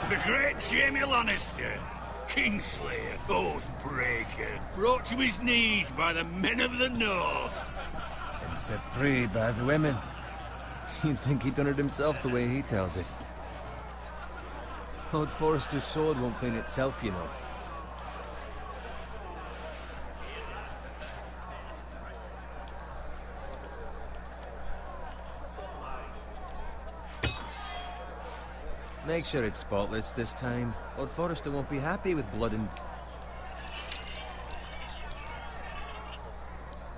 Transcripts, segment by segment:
The great Jaime Lannister, Kingslayer, Oathbreaker, brought to his knees by the men of the North. And set free by the women. You'd think he'd done it himself the way he tells it. Lord Forrester's sword won't clean itself, you know. Make sure it's spotless this time. Lord Forrester won't be happy with blood and...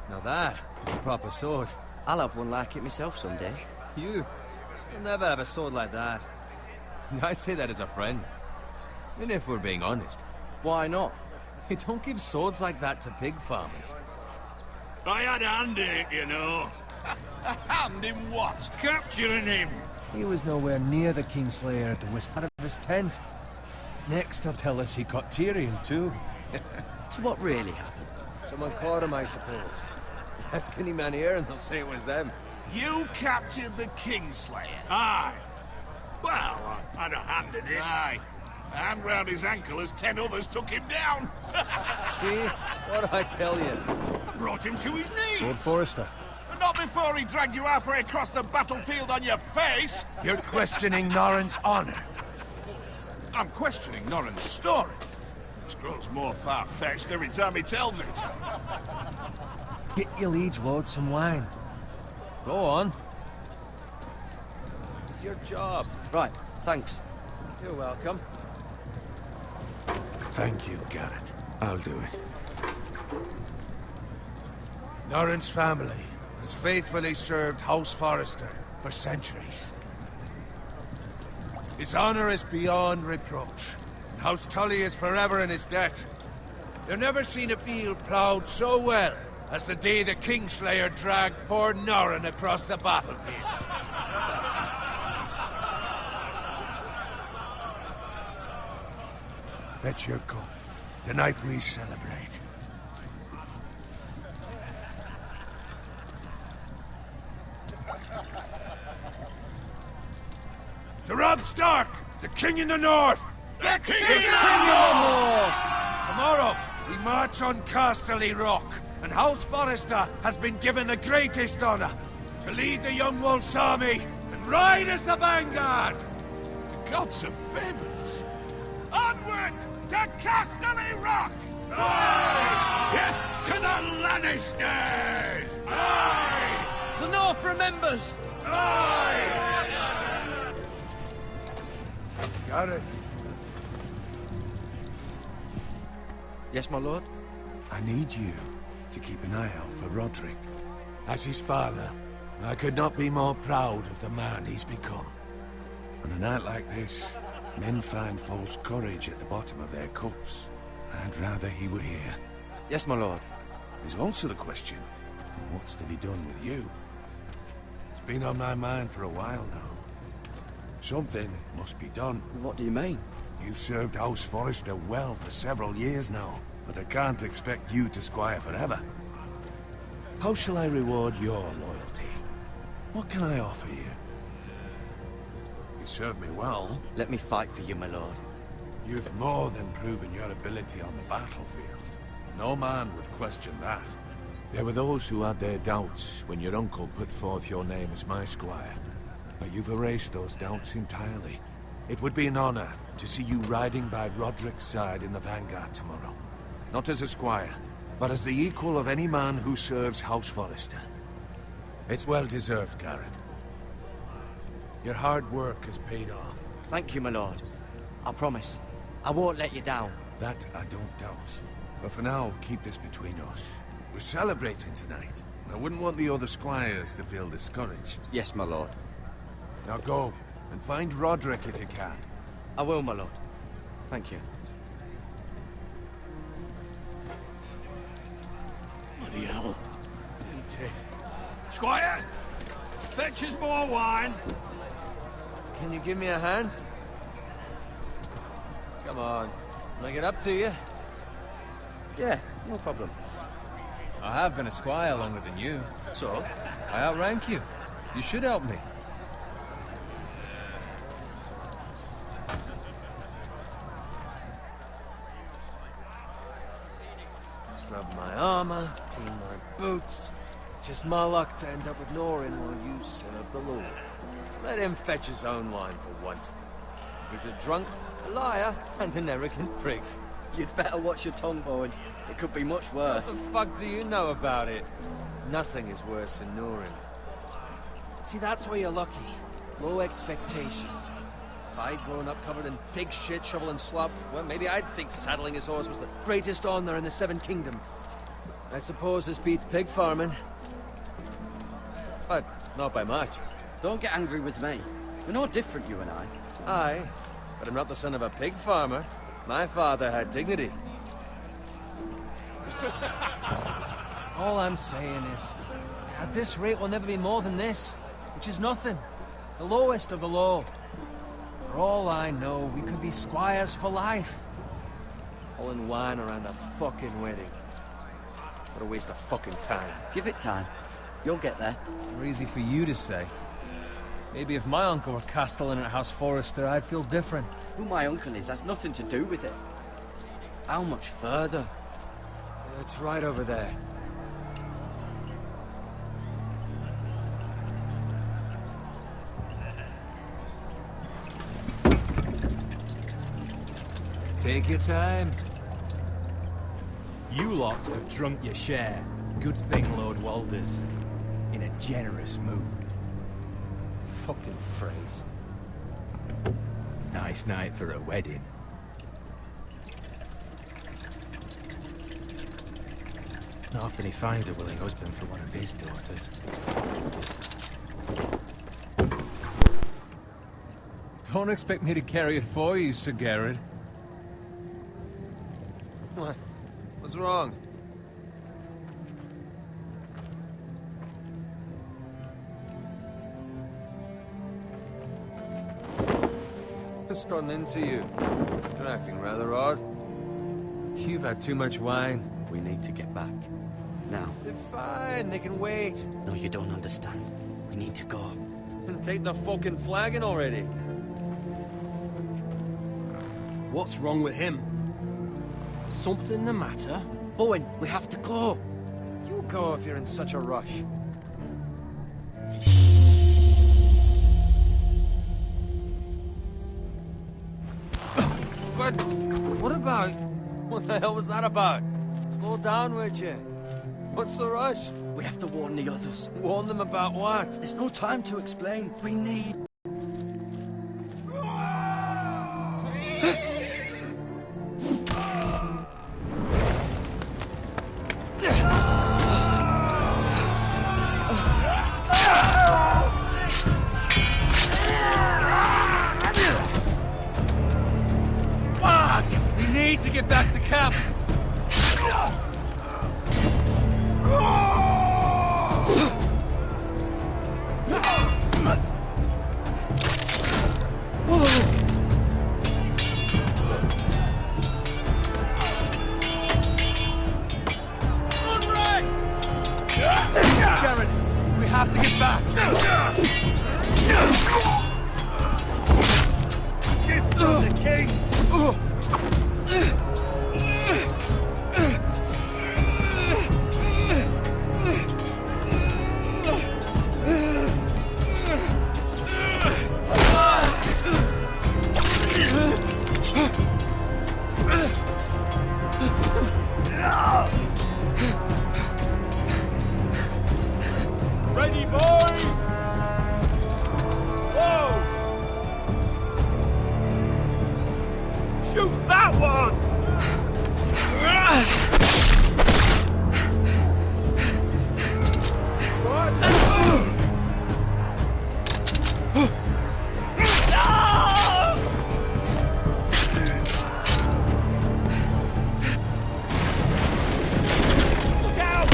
Now that is a proper sword. I'll have one like it myself someday. You'll never have a sword like that. I say that as a friend. And if we're being honest. Why not? You don't give swords like that to pig farmers. I had a hand in it, you know. A hand in what? Capturing him. He was nowhere near the Kingslayer at the whisper of his tent. Next, he'll tell us he caught Tyrion, too. So what really happened? Someone caught him, I suppose. Ask any man here and they'll say it was them. You captured the Kingslayer? Aye. Well, I had a hand in it. Aye. A hand round his ankle as 10 others took him down. See? What'd I tell you? I brought him to his knees. Lord Forrester. Not before he dragged you halfway across the battlefield on your face. You're questioning Norrin's honor. I'm questioning Norrin's story. This grows more far-fetched every time he tells it. Get your liege lord some wine. Go on. It's your job. Right, thanks. You're welcome. Thank you, Garrett. I'll do it. Norrin's family has faithfully served House Forrester for centuries. His honor is beyond reproach. House Tully is forever in his debt. They've never seen a field ploughed so well as the day the Kingslayer dragged poor Norrin across the battlefield. Fetch your cup. Tonight we celebrate. To Robb Stark, the King in the North! The King in the North! Tomorrow, we march on Casterly Rock, and House Forrester has been given the greatest honor to lead the Young Wolf's army and ride as the vanguard! The gods have favored us. Onward to Casterly Rock! Aye! Death to the Lannisters! Aye! The North remembers! Aye! Got it. Yes, my lord? I need you to keep an eye out for Roderick. As his father, I could not be more proud of the man he's become. On a night like this, men find false courage at the bottom of their cups. I'd rather he were here. Yes, my lord. There's also the question of what's to be done with you. It's been on my mind for a while now. Something must be done. What do you mean? You've served House Forrester well for several years now, but I can't expect you to squire forever. How shall I reward your loyalty? What can I offer you? You served me well. Let me fight for you, my lord. You've more than proven your ability on the battlefield. No man would question that. There were those who had their doubts when your uncle put forth your name as my squire. But you've erased those doubts entirely. It would be an honor to see you riding by Roderick's side in the vanguard tomorrow. Not as a squire, but as the equal of any man who serves House Forrester. It's well deserved, Garrett. Your hard work has paid off. Thank you, my lord. I promise. I won't let you down. That I don't doubt. But for now, keep this between us. We're celebrating tonight. I wouldn't want the other squires to feel discouraged. Yes, my lord. Now go, and find Roderick if you can. I will, my lord. Thank you. Bloody hell. Didn't Squire, fetch us more wine. Can you give me a hand? Come on. Can I get up to you? Yeah, no problem. I have been a squire longer than you. So? I outrank you. You should help me. Scrub my armor, clean my boots. Just my luck to end up with Norin while you serve the Lord. Let him fetch his own wine for once. He's a drunk, a liar, and an arrogant prick. You'd better watch your tongue, Bowen. It could be much worse. What the fuck do you know about it? Nothing is worse than Norin. See, that's where you're lucky. Low expectations. If I'd grown up covered in pig shit, shoveling slop, well, maybe I'd think saddling his horse was the greatest honor in the Seven Kingdoms. I suppose this beats pig farming. But not by much. Don't get angry with me. We're no different, you and I. Aye, but I'm not the son of a pig farmer. My father had dignity. All I'm saying is, at this rate we'll never be more than this, which is nothing. The lowest of the low. For all I know, we could be squires for life. Pulling wine around a fucking wedding. What a waste of fucking time. Give it time. You'll get there. More easy for you to say. Maybe if my uncle were castellan at House Forrester, I'd feel different. Who my uncle is has nothing to do with it. How much further? It's right over there. Take your time. You lot have drunk your share. Good thing Lord Walder's in a generous mood. Fucking phrase. Nice night for a wedding. Not often he finds a willing husband for one of his daughters. Don't expect me to carry it for you, Sir Garrett. What? What's wrong? Just running into you. You're acting rather odd. You've had too much wine. We need to get back. Now. They're fine, they can wait. No, you don't understand. We need to go. And take the fucking flagon already. What's wrong with him? Something the matter? Bowen, we have to go. You go if you're in such a rush. But what about... What the hell was that about? Slow down, would you? What's the rush? We have to warn the others. Warn them about what? There's no time to explain. We need... We need to get back to camp. Garrett, we have to get back. Gift from the king. Ready, boys! Whoa! Shoot that one! Look out!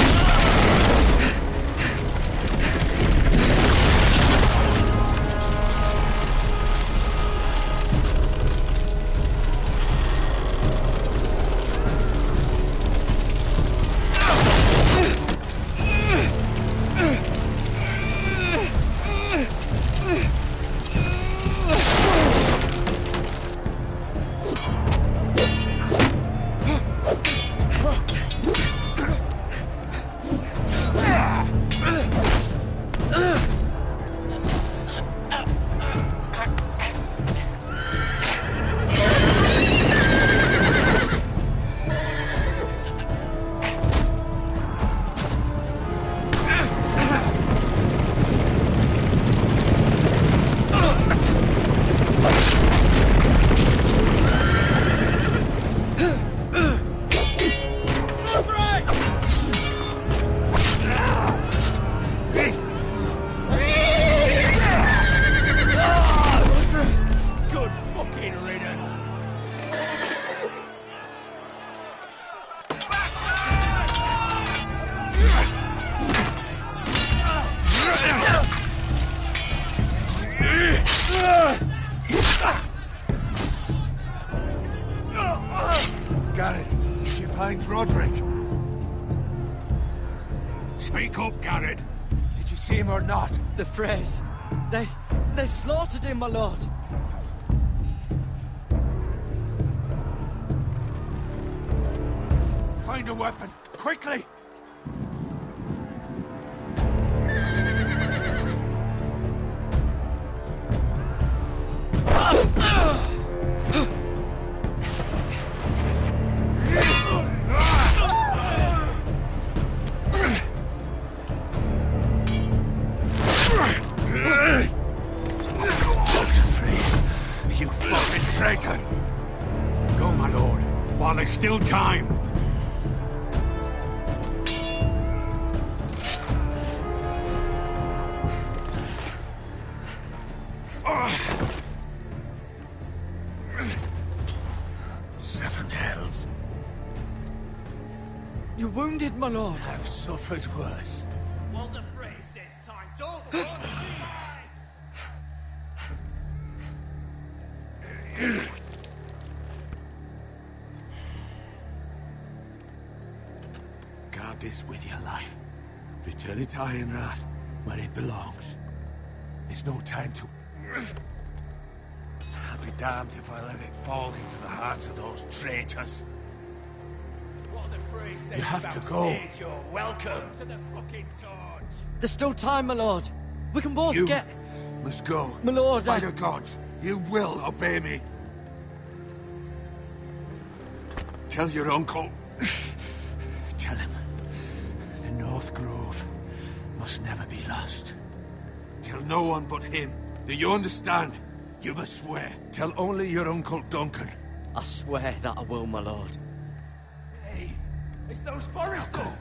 Garrett, did she find Roderick? Speak up, Garrett. Did you see him or not? The Freys. They slaughtered him, my lord. Find a weapon, quickly! You fucking traitor! Go, my lord, while there's still time. Seven hells. You're wounded, my lord. I've suffered worse. Walder Frey says time's over. Guard this with your life. Return it to Ironrath, where it belongs. There's no time to... I'll be damned if I let it fall into the hands of those traitors. Walder Frey says You have to go. You're welcome to the fucking torch. There's still time, my lord. We can both You get... must go. My lord, By the gods, you will obey me. Tell your uncle... Tell him the North Grove must never be lost. Tell no one but him. Do you understand? You must swear. Tell only your Uncle Duncan. I swear that I will, my lord. Hey, it's those foresters. Go.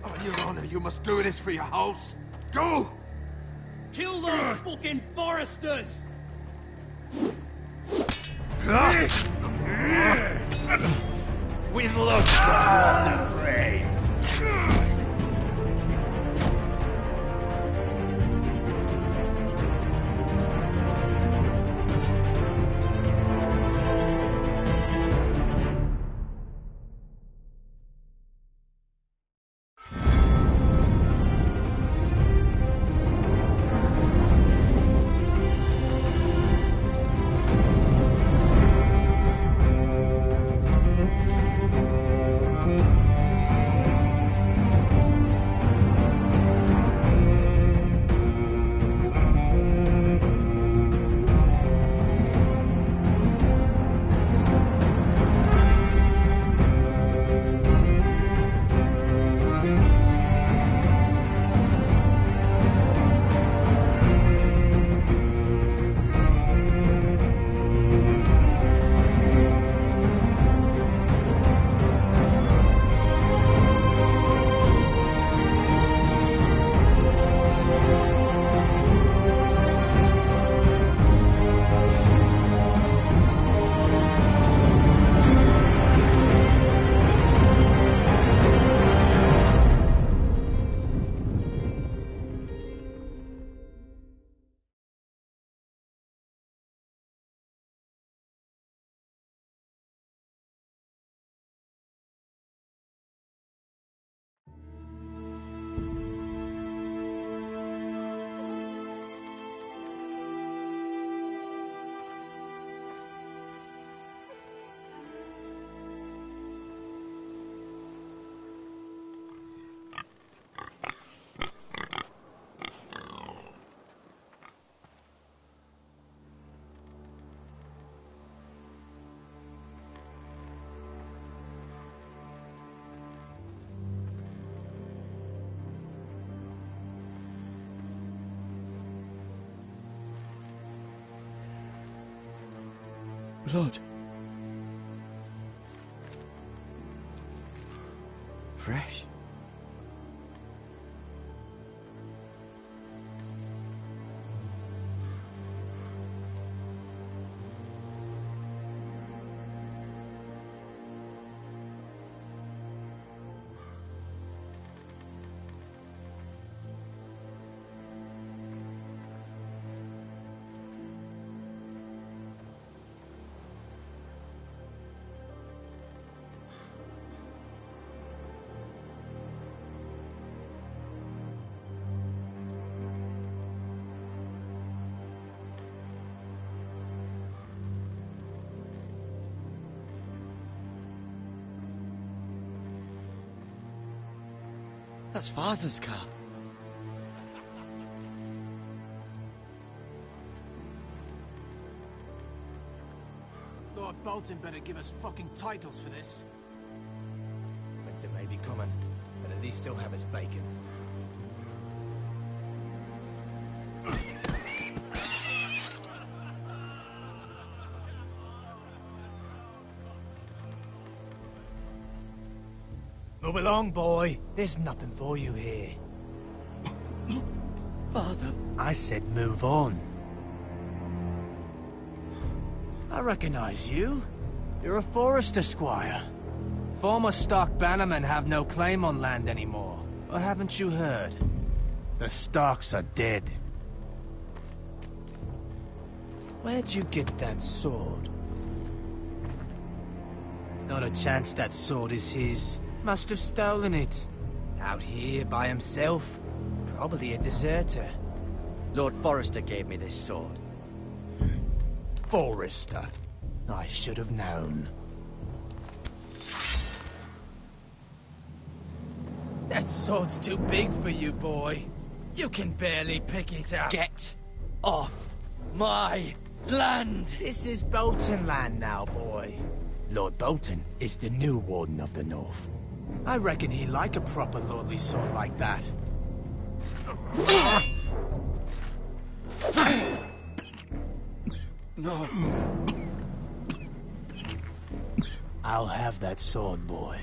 On your honor, you must do this for your house. Go! Kill those fucking foresters. With luck, Walder Frey. Blood. Fresh. That's Father's car. Lord Bolton better give us fucking titles for this. Winter may be coming, but at least he'll have his bacon. Move along, boy. There's nothing for you here. Father. I said move on. I recognize you. You're a Forrester squire. Former Stark bannermen have no claim on land anymore. Or haven't you heard? The Starks are dead. Where'd you get that sword? Not a chance that sword is his. Must have stolen it. Out here by himself. Probably a deserter. Lord Forrester gave me this sword. Forrester. I should have known. That sword's too big for you, boy. You can barely pick it up. Get off my land! This is Bolton land now, boy. Lord Bolton is the new Warden of the North. I reckon he'd like a proper lordly sword like that. No. I'll have that sword, boy.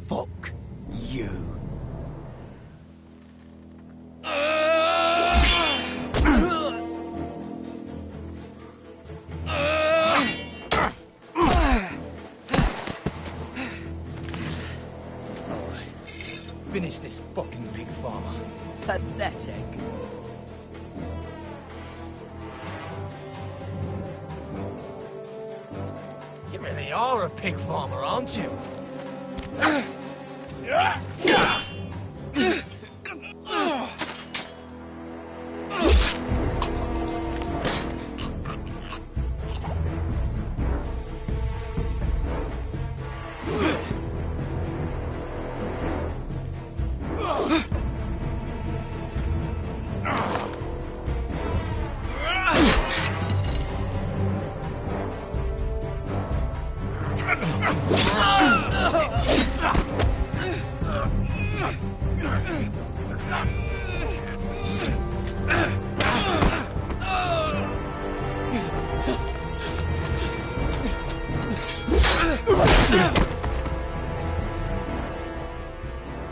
Fuck you. Finish this fucking pig farmer. Pathetic. You really are a pig farmer, aren't you?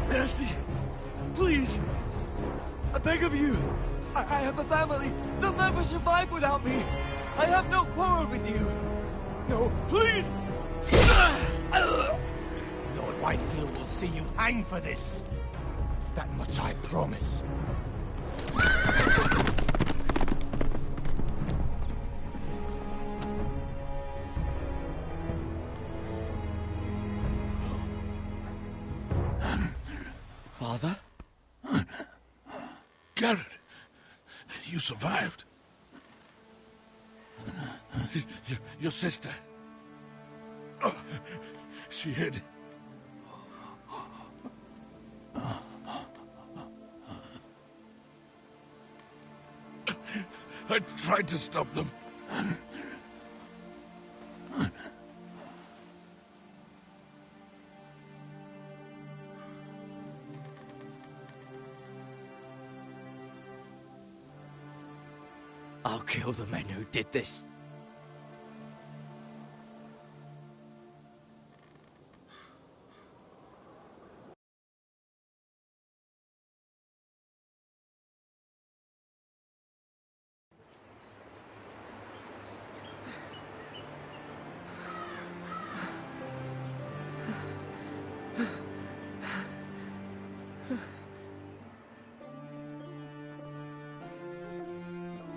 Mercy! Please! I beg of you! I have a family! They'll never survive without me! I have no quarrel with you! No, please! Lord Whitehill will see you hang for this. That much I promise. Father? Garrett, you survived. Your sister. Oh, she hid. I tried to stop them. I'll kill the men who did this.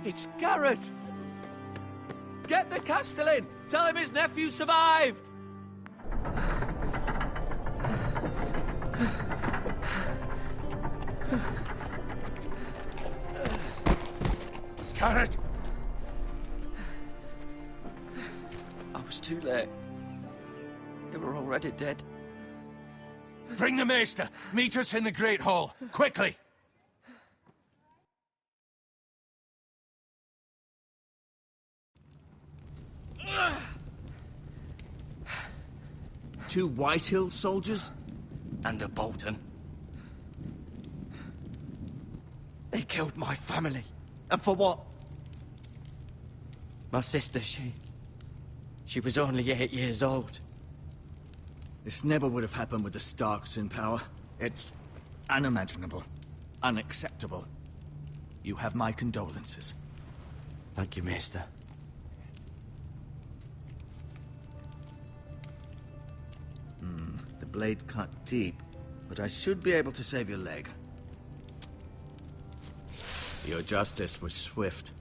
It's Garrett! Get the Castellan! Tell him his nephew survived! Garrett! I was too late. They were already dead. Bring the Maester. Meet us in the Great Hall. Quickly! Two Whitehill soldiers? And a Bolton. They killed my family. And for what? My sister, she was only 8 years old. This never would have happened with the Starks in power. It's unimaginable. Unacceptable. You have my condolences. Thank you, Maester. The blade cut deep, but I should be able to save your leg. Your justice was swift.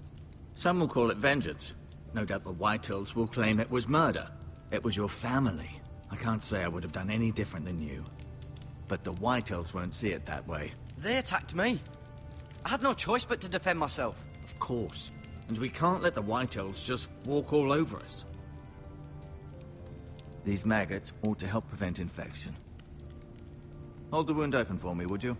Some will call it vengeance. No doubt the Whitehills will claim it was murder. It was your family. I can't say I would have done any different than you. But the Whitehills won't see it that way. They attacked me. I had no choice but to defend myself. Of course. And we can't let the Whitehills just walk all over us. These maggots ought to help prevent infection. Hold the wound open for me, would you?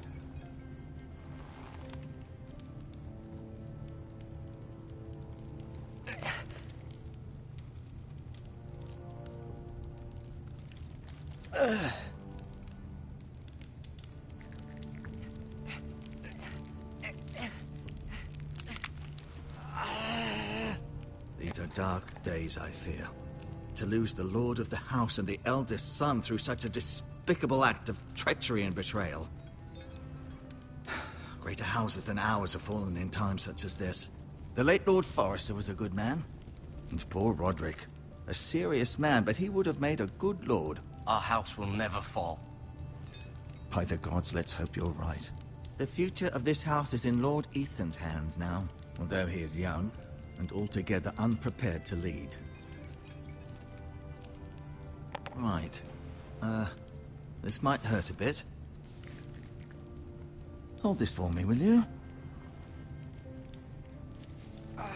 These are dark days, I fear. To lose the lord of the house and the eldest son through such a despicable act of treachery and betrayal. Greater houses than ours have fallen in times such as this. The late Lord Forrester was a good man. And poor Roderick. A serious man, but he would have made a good lord. Our house will never fall. By the gods, let's hope you're right. The future of this house is in Lord Ethan's hands now, although he is young and altogether unprepared to lead. Right. This might hurt a bit. Hold this for me, will you? I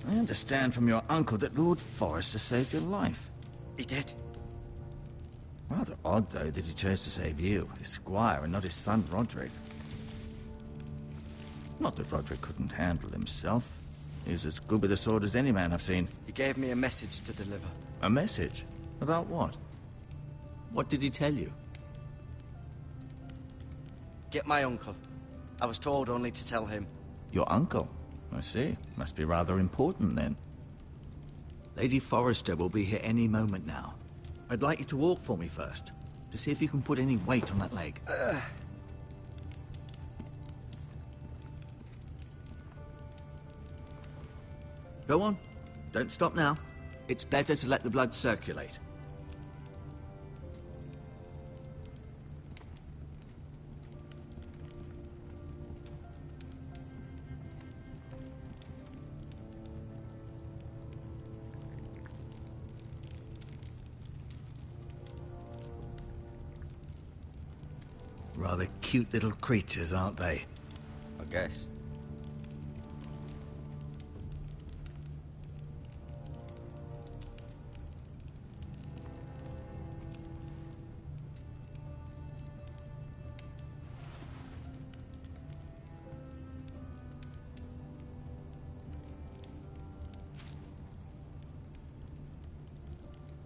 understand from your uncle that Lord Forrester saved your life. He did. Rather odd, though, that he chose to save you, his squire, and not his son, Roderick. Not that Roderick couldn't handle himself. He was as good with a sword as any man I've seen. He gave me a message to deliver. A message? About what? What did he tell you? Get my uncle. I was told only to tell him. Your uncle? I see. Must be rather important, then. Lady Forrester will be here any moment now. I'd like you to walk for me first, to see if you can put any weight on that leg. Go on. Don't stop now. It's better to let the blood circulate. Rather cute little creatures, aren't they? I guess.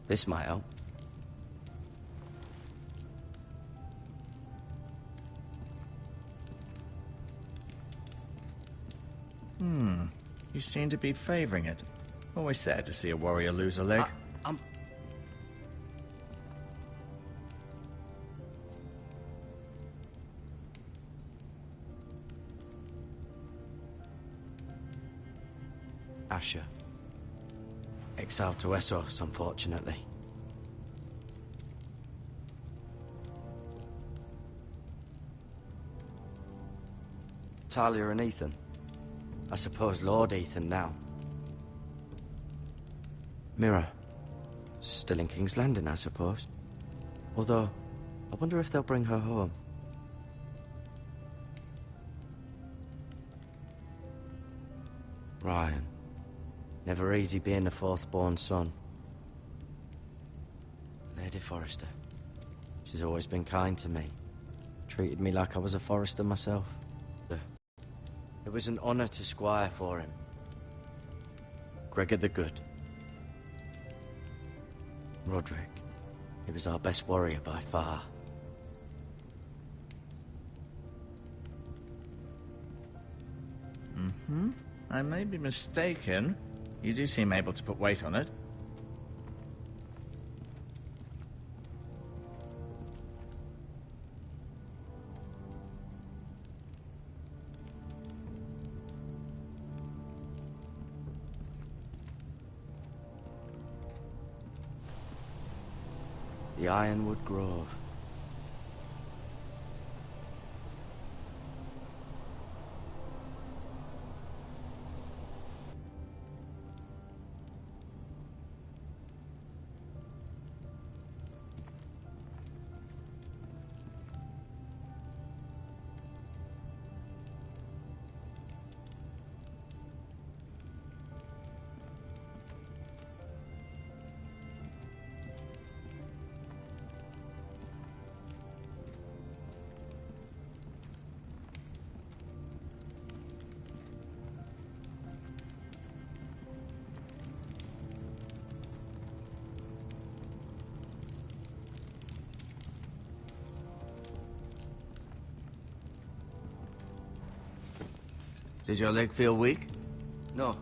This might help. You seem to be favoring it. Always sad to see a warrior lose a leg. I'm... Asher. Exiled to Essos, unfortunately. Talia and Ethan. I suppose Lord Ethan now. Mira. Still in King's Landing, I suppose. Although, I wonder if they'll bring her home. Ryan. Never easy being the fourth-born son. Lady Forrester. She's always been kind to me. Treated me like I was a Forrester myself. It was an honor to squire for him. Gregor the Good. Roderick. He was our best warrior by far. I may be mistaken. You do seem able to put weight on it. The Ironwood Grove. Did your leg feel weak? No.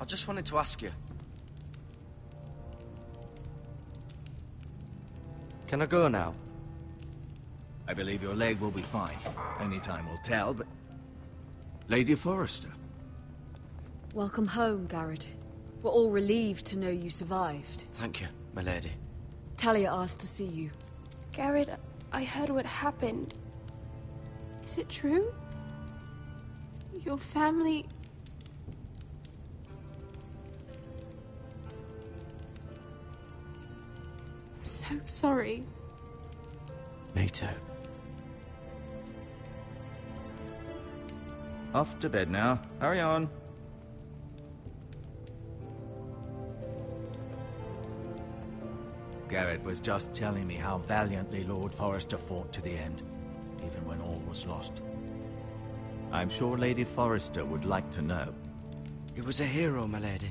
I just wanted to ask you. Can I go now? I believe your leg will be fine. Only time will tell, but... Lady Forrester. Welcome home, Garrett. We're all relieved to know you survived. Thank you, my lady. Talia asked to see you. Garrett, I heard what happened. Is it true? Your family... I'm so sorry. Me too. Off to bed now. Hurry on. Garrett was just telling me how valiantly Lord Forrester fought to the end, even when all was lost. I'm sure Lady Forrester would like to know. He was a hero, my lady.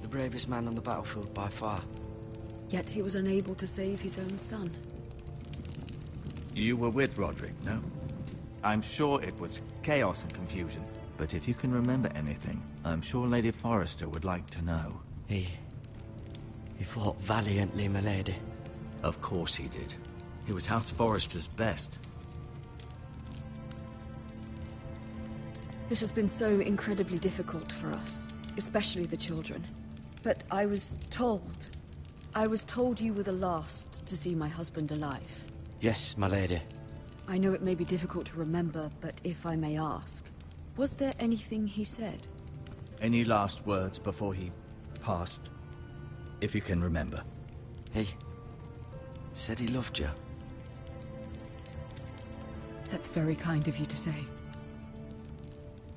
The bravest man on the battlefield by far. Yet he was unable to save his own son. You were with Roderick, no? I'm sure it was chaos and confusion, but if you can remember anything, I'm sure Lady Forrester would like to know. He fought valiantly, my lady. Of course he did. He was House Forrester's best. This has been so incredibly difficult for us, especially the children. But I was told you were the last to see my husband alive. Yes, my lady. I know it may be difficult to remember, but if I may ask, was there anything he said? Any last words before he passed? If you can remember. He said he loved you. That's very kind of you to say.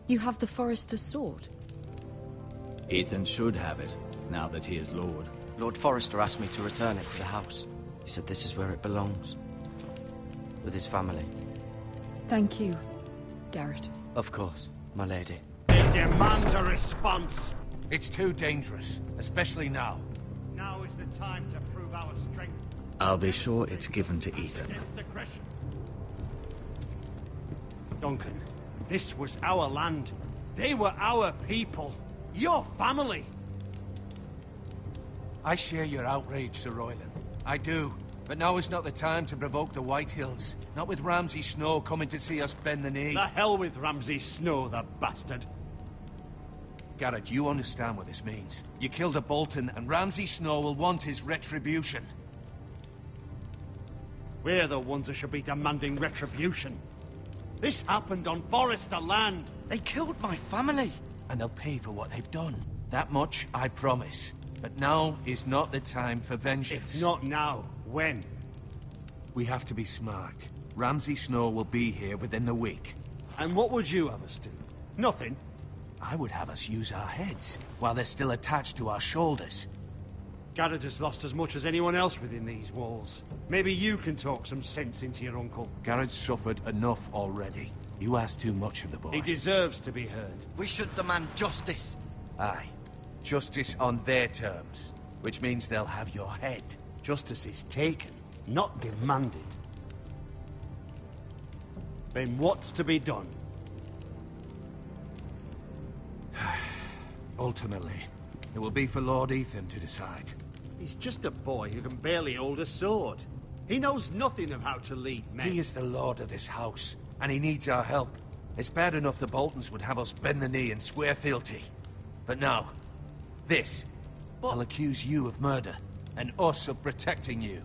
You have the Forrester's sword. Ethan should have it, now that he is Lord. Lord Forrester asked me to return it to the house. He said this is where it belongs. With his family. Thank you, Garrett. Of course, my lady. It demands a response. It's too dangerous, especially now. Now is the time to prove our strength. I'll be sure it's given to Ethan. Against aggression. Duncan, this was our land. They were our people. Your family. I share your outrage, Sir Royland. I do. But now is not the time to provoke the Whitehills. Not with Ramsay Snow coming to see us bend the knee. The hell with Ramsay Snow, the bastard. Garrett, you understand what this means. You killed a Bolton, and Ramsay Snow will want his retribution. We're the ones that should be demanding retribution. This happened on Forrester land. They killed my family. And they'll pay for what they've done. That much, I promise. But now is not the time for vengeance. If not now, when? We have to be smart. Ramsay Snow will be here within the week. And what would you have us do? Nothing. I would have us use our heads, while they're still attached to our shoulders. Garrett has lost as much as anyone else within these walls. Maybe you can talk some sense into your uncle. Garrett's suffered enough already. You ask too much of the boy. He deserves to be heard. We should demand justice. Aye. Justice on their terms, which means they'll have your head. Justice is taken, not demanded. Then what's to be done? Ultimately, it will be for Lord Ethan to decide. He's just a boy who can barely hold a sword. He knows nothing of how to lead men. He is the lord of this house, and he needs our help. It's bad enough the Boltons would have us bend the knee and swear fealty. But now, this. I'll accuse you of murder, and us of protecting you.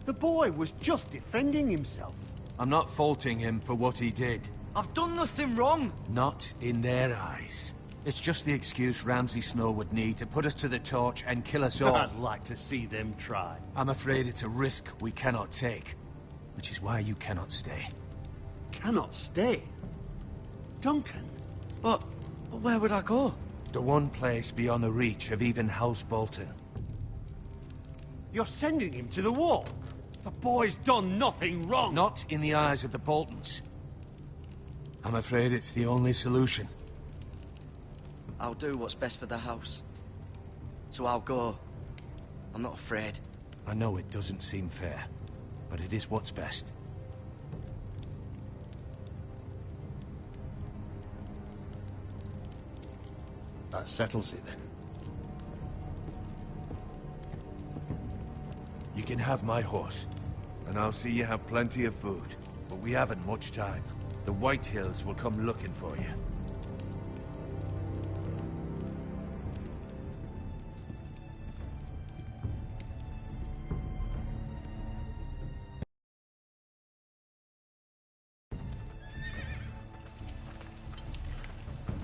The boy was just defending himself. I'm not faulting him for what he did. I've done nothing wrong. Not in their eyes. It's just the excuse Ramsay Snow would need to put us to the torch and kill us all. I'd like to see them try. I'm afraid it's a risk we cannot take, which is why you cannot stay. Cannot stay? Duncan? But where would I go? The one place beyond the reach of even House Bolton. You're sending him to the wall? The boy's done nothing wrong! Not in the eyes of the Boltons. I'm afraid it's the only solution. I'll do what's best for the house. So I'll go. I'm not afraid. I know it doesn't seem fair, but it is what's best. That settles it, then. You can have my horse, and I'll see you have plenty of food. But we haven't much time. The White Hills will come looking for you.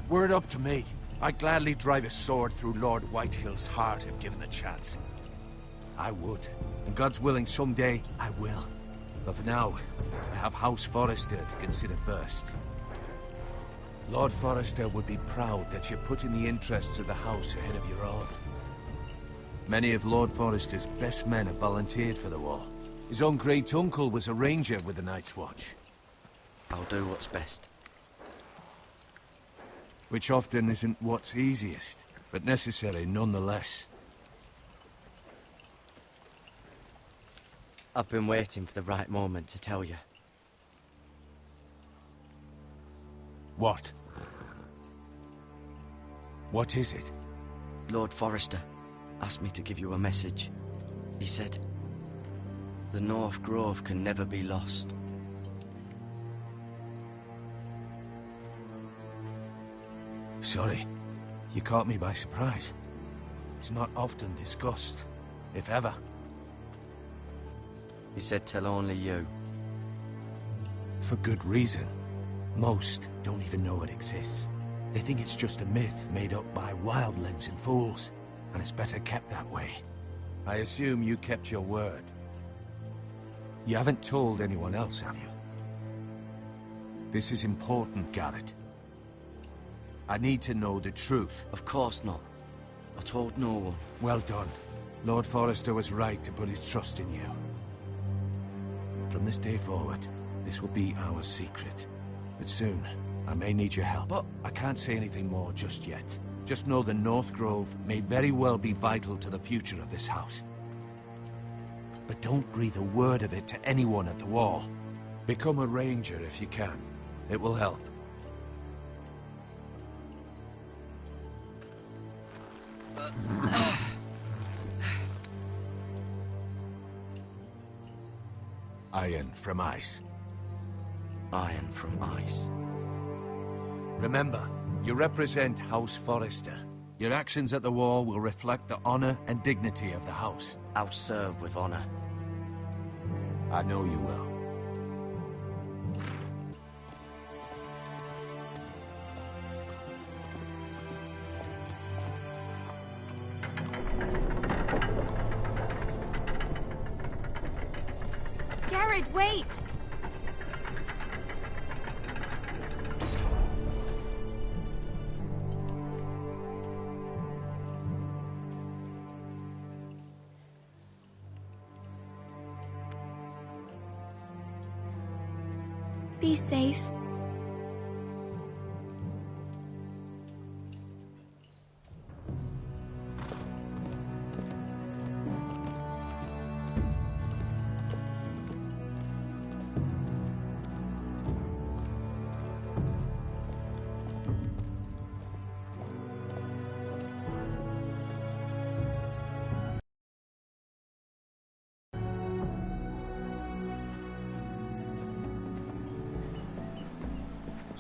Were it up to me, I'd gladly drive a sword through Lord Whitehill's heart if given a chance. I would. And God's willing, someday I will. But for now, I have House Forrester to consider first. Lord Forrester would be proud that you're putting the interests of the house ahead of your own. Many of Lord Forrester's best men have volunteered for the war. His own great-uncle was a ranger with the Night's Watch. I'll do what's best. Which often isn't what's easiest, but necessary nonetheless. I've been waiting for the right moment to tell you. What? What is it? Lord Forrester asked me to give you a message. He said, the North Grove can never be lost. Sorry, you caught me by surprise. It's not often discussed, if ever. He said tell only you. For good reason. Most don't even know it exists. They think it's just a myth made up by wildlings and fools, and it's better kept that way. I assume you kept your word. You haven't told anyone else, have you? This is important, Garrett. I need to know the truth. Of course not. I told no one. Well done. Lord Forrester was right to put his trust in you. From this day forward, this will be our secret. But soon, I may need your help. But I can't say anything more just yet. Just know the North Grove may very well be vital to the future of this house. But don't breathe a word of it to anyone at the wall. Become a ranger if you can. It will help. Iron from ice. Iron from ice. Remember, you represent House Forrester. Your actions at the war will reflect the honor and dignity of the house. I'll serve with honor. I know you will. Garrett, wait! Be safe.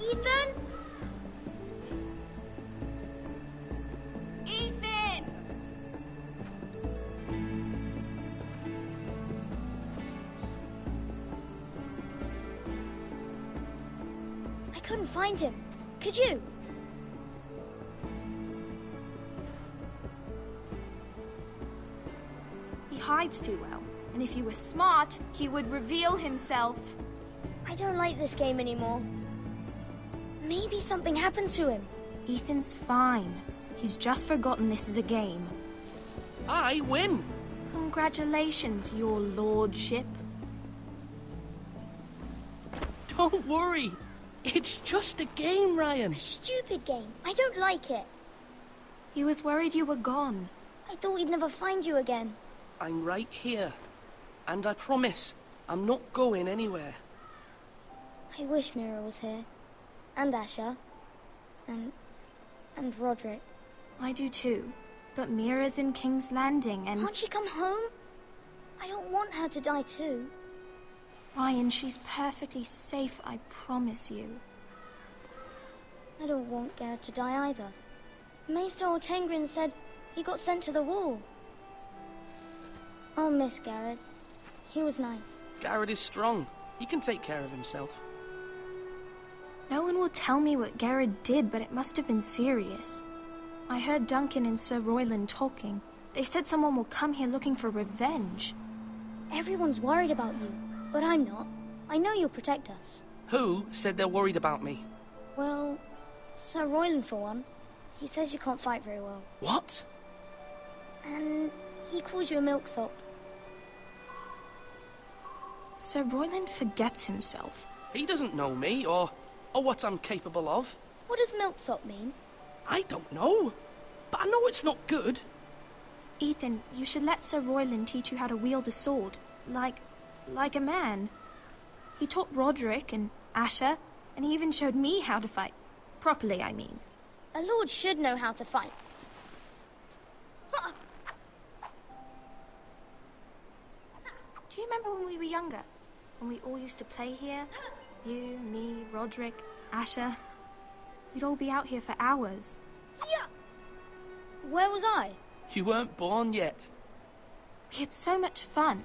Ethan? Ethan! I couldn't find him. Could you? He hides too well, and if he were smart, he would reveal himself. I don't like this game anymore. Maybe something happened to him. Ethan's fine. He's just forgotten this is a game. I win! Congratulations, your lordship. Don't worry. It's just a game, Ryan. A stupid game. I don't like it. He was worried you were gone. I thought we'd never find you again. I'm right here. And I promise, I'm not going anywhere. I wish Mira was here. And Asher. And Roderick. I do too. But Mira's in King's Landing and... Can't she come home? I don't want her to die too. Ryan, she's perfectly safe, I promise you. I don't want Garrett to die either. Maester Ortengrin said he got sent to the wall. I'll miss Garrett. He was nice. Garrett is strong. He can take care of himself. No one will tell me what Garrett did, but it must have been serious. I heard Duncan and Sir Royland talking. They said someone will come here looking for revenge. Everyone's worried about you, but I'm not. I know you'll protect us. Who said they're worried about me? Well, Sir Royland for one. He says you can't fight very well. What? And he calls you a milksop. Sir Royland forgets himself. He doesn't know me, or what I'm capable of. What does milksop mean? I don't know, but I know it's not good. Ethan, you should let Sir Royland teach you how to wield a sword. Like a man. He taught Roderick and Asher, and he even showed me how to fight. Properly, I mean. A lord should know how to fight. Do you remember when we were younger? When we all used to play here? You, me, Roderick, Asher. We'd all be out here for hours. Yeah. Where was I? You weren't born yet. We had so much fun.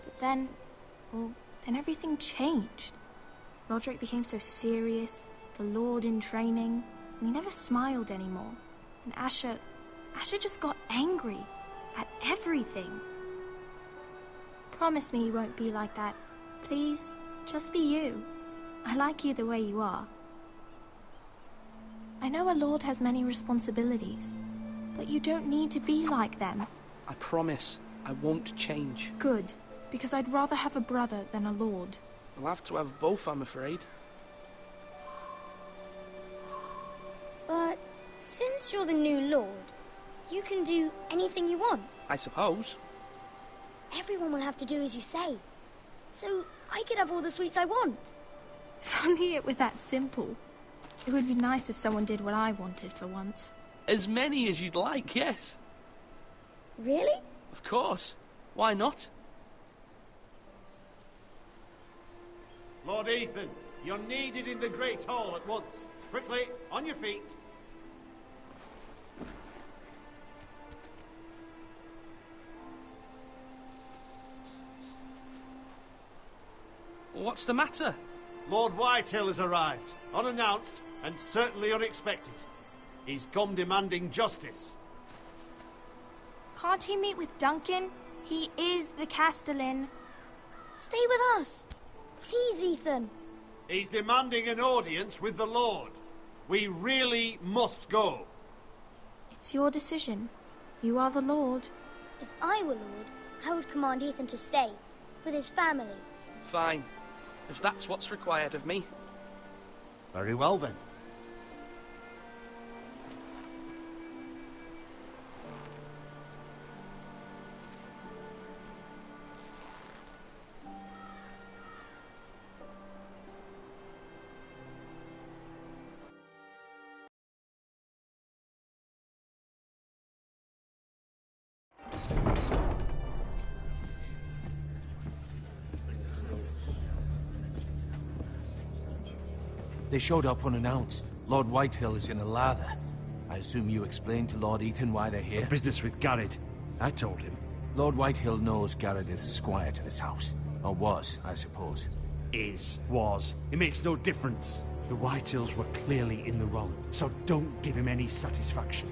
But then, then everything changed. Roderick became so serious, the Lord in training, and he never smiled anymore. And Asher just got angry at everything. Promise me you won't be like that. Please, just be you. I like you the way you are. I know a lord has many responsibilities, but you don't need to be like them. I promise I won't change. Good, because I'd rather have a brother than a lord. I'll have to have both, I'm afraid. But since you're the new lord, you can do anything you want. I suppose. Everyone will have to do as you say. So I could have all the sweets I want. If only it were that simple. It would be nice if someone did what I wanted for once. As many as you'd like, yes. Really? Of course. Why not? Lord Ethan, you're needed in the Great Hall at once. Quickly, on your feet. What's the matter? Lord Whitehill has arrived, unannounced and certainly unexpected. He's come demanding justice. Can't he meet with Duncan? He is the Castellan. Stay with us. Please, Ethan. He's demanding an audience with the Lord. We really must go. It's your decision. You are the Lord. If I were Lord, I would command Ethan to stay, with his family. Fine. if that's what's required of me. Very well, then. They showed up unannounced. Lord Whitehill is in a lather. I assume you explained to Lord Ethan why they're here? Business with Garrett. I told him. Lord Whitehill knows Garrett is a squire to this house. Or was, I suppose. Was. It makes no difference. The Whitehills were clearly in the wrong, so don't give him any satisfaction.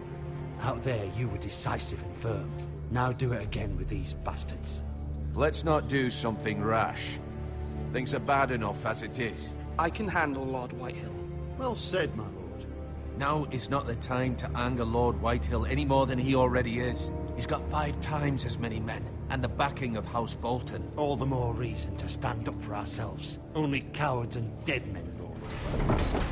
Out there, you were decisive and firm. Now do it again with these bastards. Let's not do something rash. Things are bad enough as it is. I can handle Lord Whitehill. Well said, my lord. Now is not the time to anger Lord Whitehill any more than he already is. He's got 5 times as many men, and the backing of House Bolton. All the more reason to stand up for ourselves. Only cowards and dead men roll over.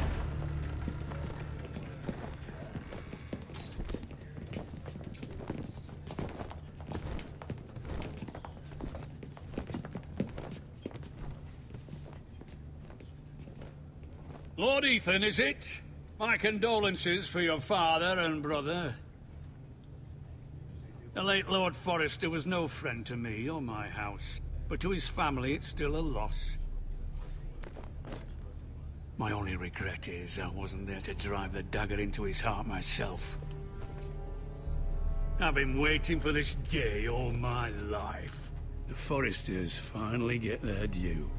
Lord Ethan, is it? My condolences for your father and brother. The late Lord Forrester was no friend to me or my house, but to his family it's still a loss. My only regret is I wasn't there to drive the dagger into his heart myself. I've been waiting for this day all my life. The Forresters finally get their due.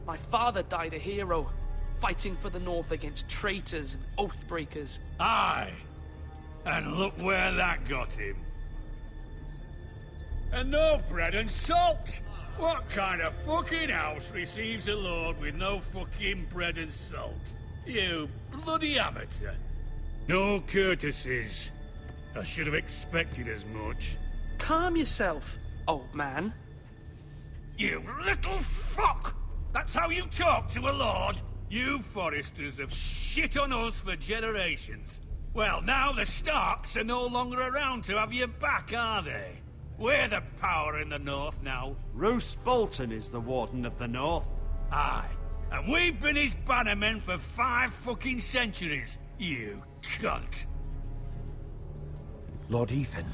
My father died a hero, fighting for the North against traitors and oath-breakers. Aye! And look where that got him. And no bread and salt! What kind of fucking house receives a lord with no fucking bread and salt? You bloody amateur. No courtesies. I should have expected as much. Calm yourself, old man. You little fuck! That's how you talk to a lord? You Forresters have shit on us for generations. Well, now the Starks are no longer around to have your back, are they? We're the power in the North now. Roose Bolton is the Warden of the North. Aye. And we've been his bannermen for 5 fucking centuries, you cunt. Lord Ethan,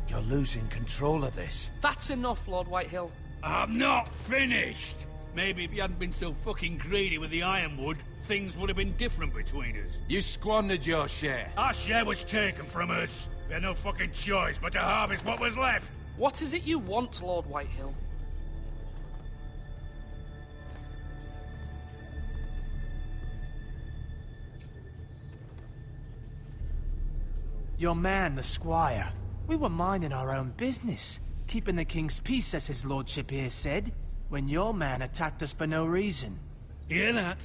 you're losing control of this. That's enough, Lord Whitehill. I'm not finished. Maybe if you hadn't been so fucking greedy with the ironwood, things would have been different between us. You squandered your share. Our share was taken from us. We had no fucking choice but to harvest what was left. What is it you want, Lord Whitehill? Your man, the squire. We were minding our own business, keeping the king's peace, as his lordship here said, when your man attacked us for no reason. Hear that?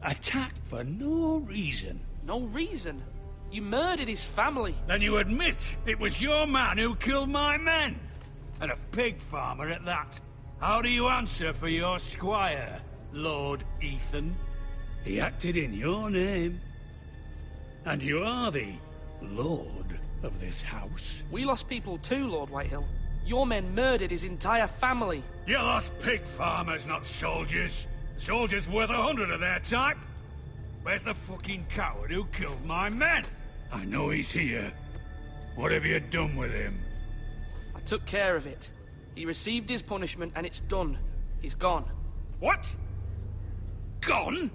Attacked for no reason. No reason? You murdered his family. Then you admit it was your man who killed my men. And a pig farmer at that. How do you answer for your squire, Lord Ethan? He acted in your name. And you are the lord of this house. We lost people too, Lord Whitehill. Your men murdered his entire family. You lost pig farmers, not soldiers. Soldiers worth 100 of their type. Where's the fucking coward who killed my men? I know he's here. What have you done with him? I took care of it. He received his punishment and it's done. He's gone. What? Gone?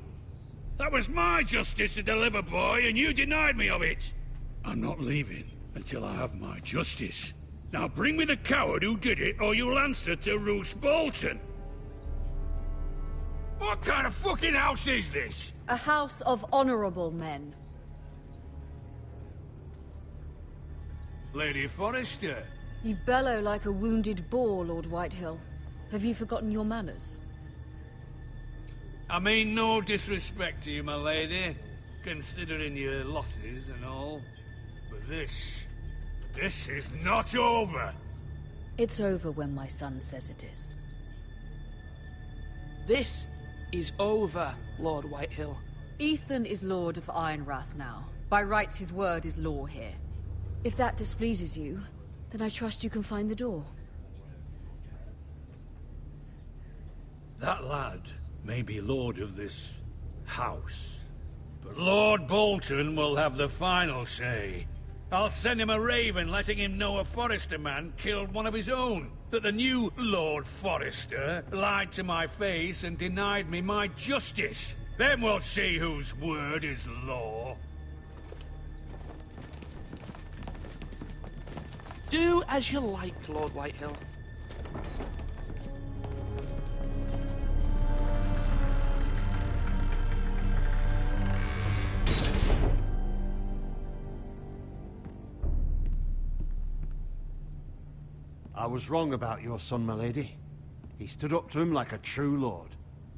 That was my justice to deliver, boy, and you denied me of it. I'm not leaving until I have my justice. Now bring me the coward who did it, or you'll answer to Roose Bolton. What kind of fucking house is this? A house of honorable men. Lady Forrester. You bellow like a wounded boar, Lord Whitehill. Have you forgotten your manners? I mean no disrespect to you, my lady, considering your losses and all. But this is not over. It's over when my son says it is. This is over, Lord Whitehill. Ethan is Lord of Ironrath now. By rights, his word is law here. If that displeases you, then I trust you can find the door. That lad may be lord of this house, but Lord Bolton will have the final say. I'll send him a raven letting him know a Forrester man killed one of his own. That the new Lord Forrester lied to my face and denied me my justice. Then we'll see whose word is law. Do as you like, Lord Whitehill. I was wrong about your son, my lady. He stood up to him like a true lord.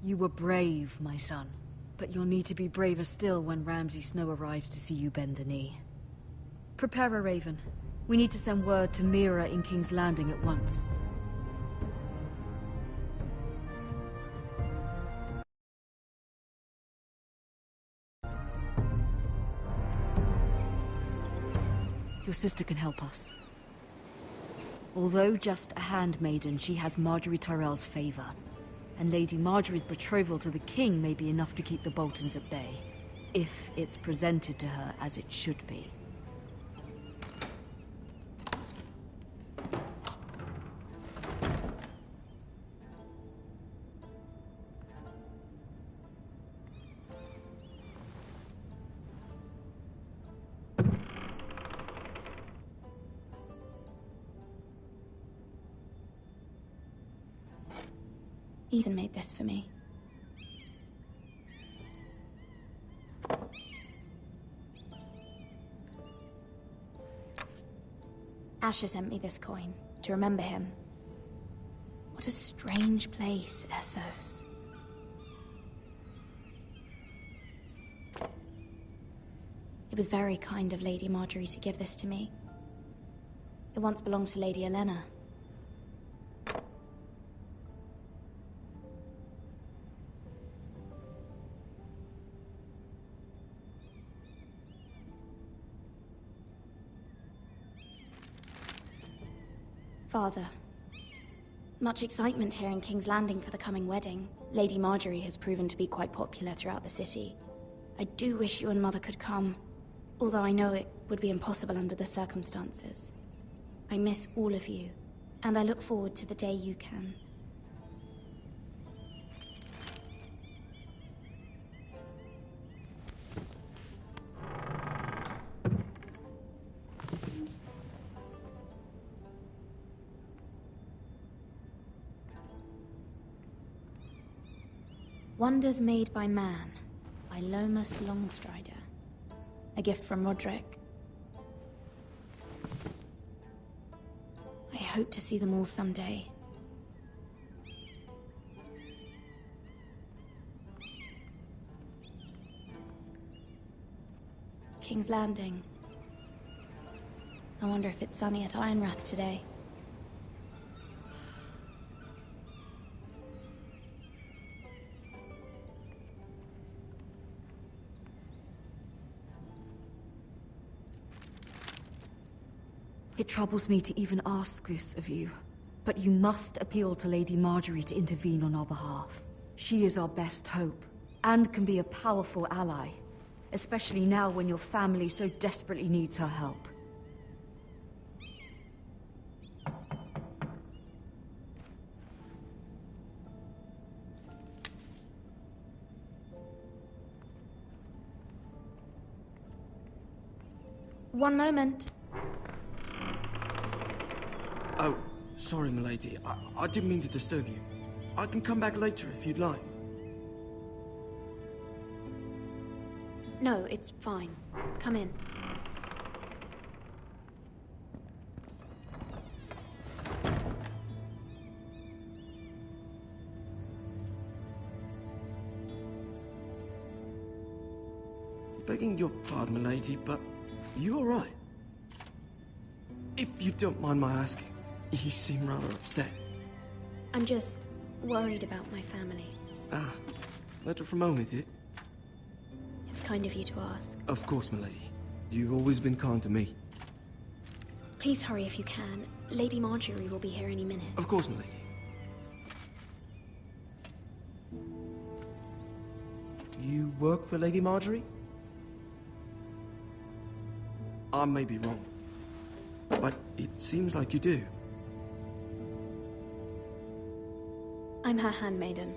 You were brave, my son. But you'll need to be braver still when Ramsay Snow arrives to see you bend the knee. Prepare a raven. We need to send word to Mira in King's Landing at once. Your sister can help us. Although just a handmaiden, she has Marjorie Tyrell's favor. And Lady Marjorie's betrothal to the king may be enough to keep the Boltons at bay. If it's presented to her as it should be. Ethan made this for me. Asher sent me this coin to remember him. What a strange place, Essos. It was very kind of Lady Marjorie to give this to me. It once belonged to Lady Elena. Father, much excitement here in King's Landing for the coming wedding. Lady Marjorie has proven to be quite popular throughout the city. I do wish you and Mother could come, although I know it would be impossible under the circumstances. I miss all of you, and I look forward to the day you can. Wonders Made by Man, by Lomas Longstrider. A gift from Roderick. I hope to see them all someday. King's Landing. I wonder if it's sunny at Ironrath today. It troubles me to even ask this of you, but you must appeal to Lady Marjorie to intervene on our behalf. She is our best hope, and can be a powerful ally, especially now when your family so desperately needs her help. One moment. Oh, sorry, milady. I didn't mean to disturb you. I can come back later if you'd like. No, it's fine. Come in. Begging your pardon, milady, but you all right? If you don't mind my asking, you seem rather upset. I'm just worried about my family. Ah, Letter from home, is it? It's kind of you to ask. Of course, milady. You've always been kind to me. Please hurry if you can. Lady Marjorie will be here any minute. Of course, milady. You work for Lady Marjorie? I may be wrong, but it seems like you do. I'm her handmaiden.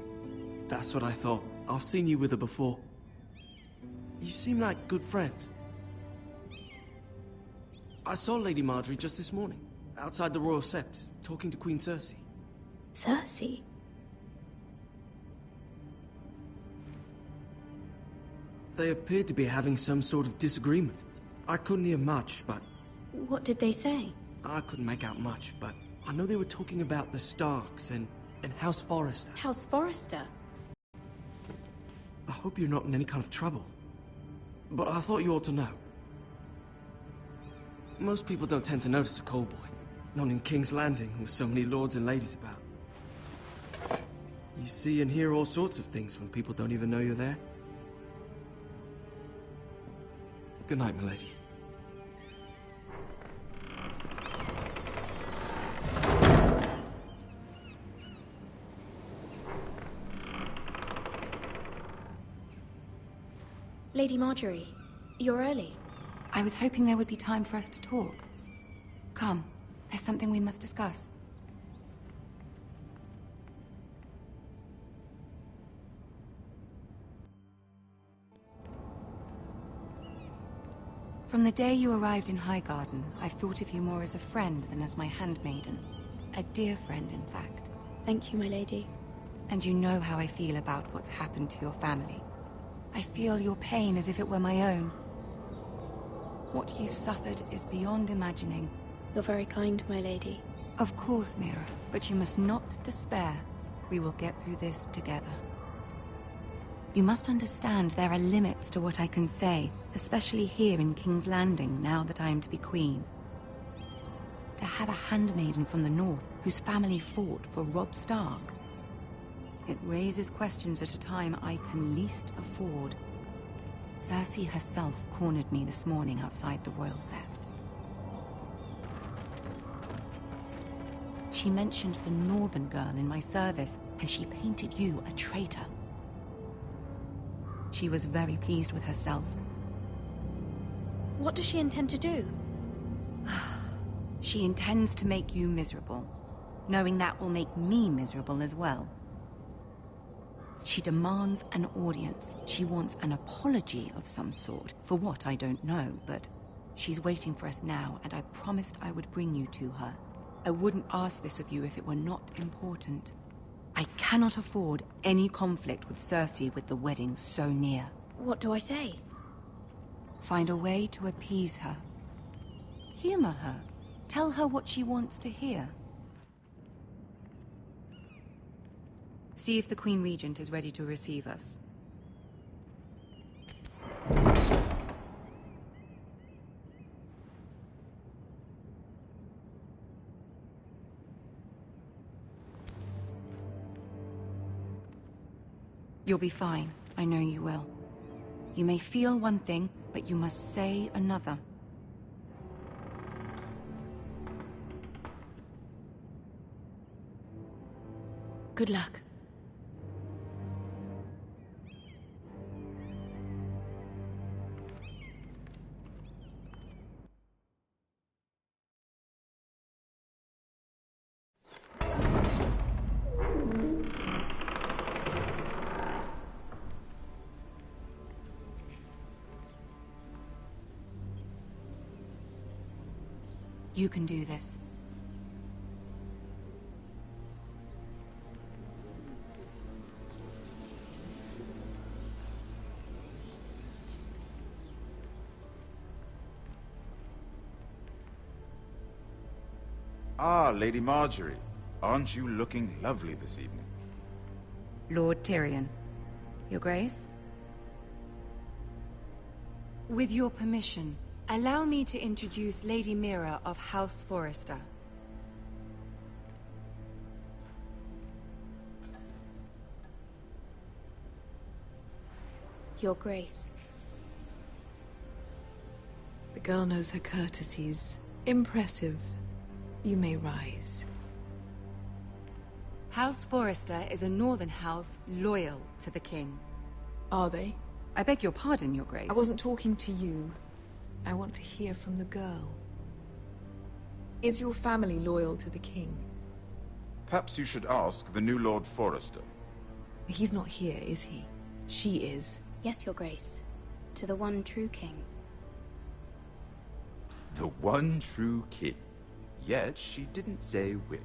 That's what I thought. I've seen you with her before. You seem like good friends. I saw Lady Marjorie just this morning, outside the Royal Sept, talking to Queen Cersei. Cersei? They appeared to be having some sort of disagreement. I couldn't hear much, but... What did they say? I couldn't make out much, but I know they were talking about the Starks and House Forrester. House Forrester? I hope you're not in any kind of trouble. But I thought you ought to know. Most people don't tend to notice a callboy. Not in King's Landing, with so many lords and ladies about. You see and hear all sorts of things when people don't even know you're there. Good night, milady. Lady Marjorie, you're early. I was hoping there would be time for us to talk. Come, there's something we must discuss. From the day you arrived in Highgarden, I've thought of you more as a friend than as my handmaiden. A dear friend, in fact. Thank you, my lady. And you know how I feel about what's happened to your family. I feel your pain as if it were my own. What you've suffered is beyond imagining. You're very kind, my lady. Of course, Mira, but you must not despair. We will get through this together. You must understand there are limits to what I can say, especially here in King's Landing, now that I am to be queen. To have a handmaiden from the north whose family fought for Robb Stark. It raises questions at a time I can least afford. Cersei herself cornered me this morning outside the Royal Sept. She mentioned the northern girl in my service, and she painted you a traitor. She was very pleased with herself. What does she intend to do? She intends to make you miserable, knowing that will make me miserable as well. She demands an audience. She wants an apology of some sort, for what I don't know, but she's waiting for us now, and I promised I would bring you to her. I wouldn't ask this of you if it were not important. I cannot afford any conflict with Cersei with the wedding so near. What do I say? Find a way to appease her. Humor her. Tell her what she wants to hear. See if the Queen Regent is ready to receive us. You'll be fine. I know you will. You may feel one thing, but you must say another. Good luck. You can do this. Ah, Lady Marjorie. Aren't you looking lovely this evening? Lord Tyrion. Your Grace? With your permission, allow me to introduce Lady Mira of House Forrester. Your Grace. The girl knows her courtesies. Impressive. You may rise. House Forrester is a northern house loyal to the king. Are they? I beg your pardon, Your Grace. I wasn't talking to you. I want to hear from the girl. Is your family loyal to the king? Perhaps you should ask the new Lord Forrester. He's not here, is he? She is. Yes, Your Grace. To the one true king. The one true king. Yet she didn't say which.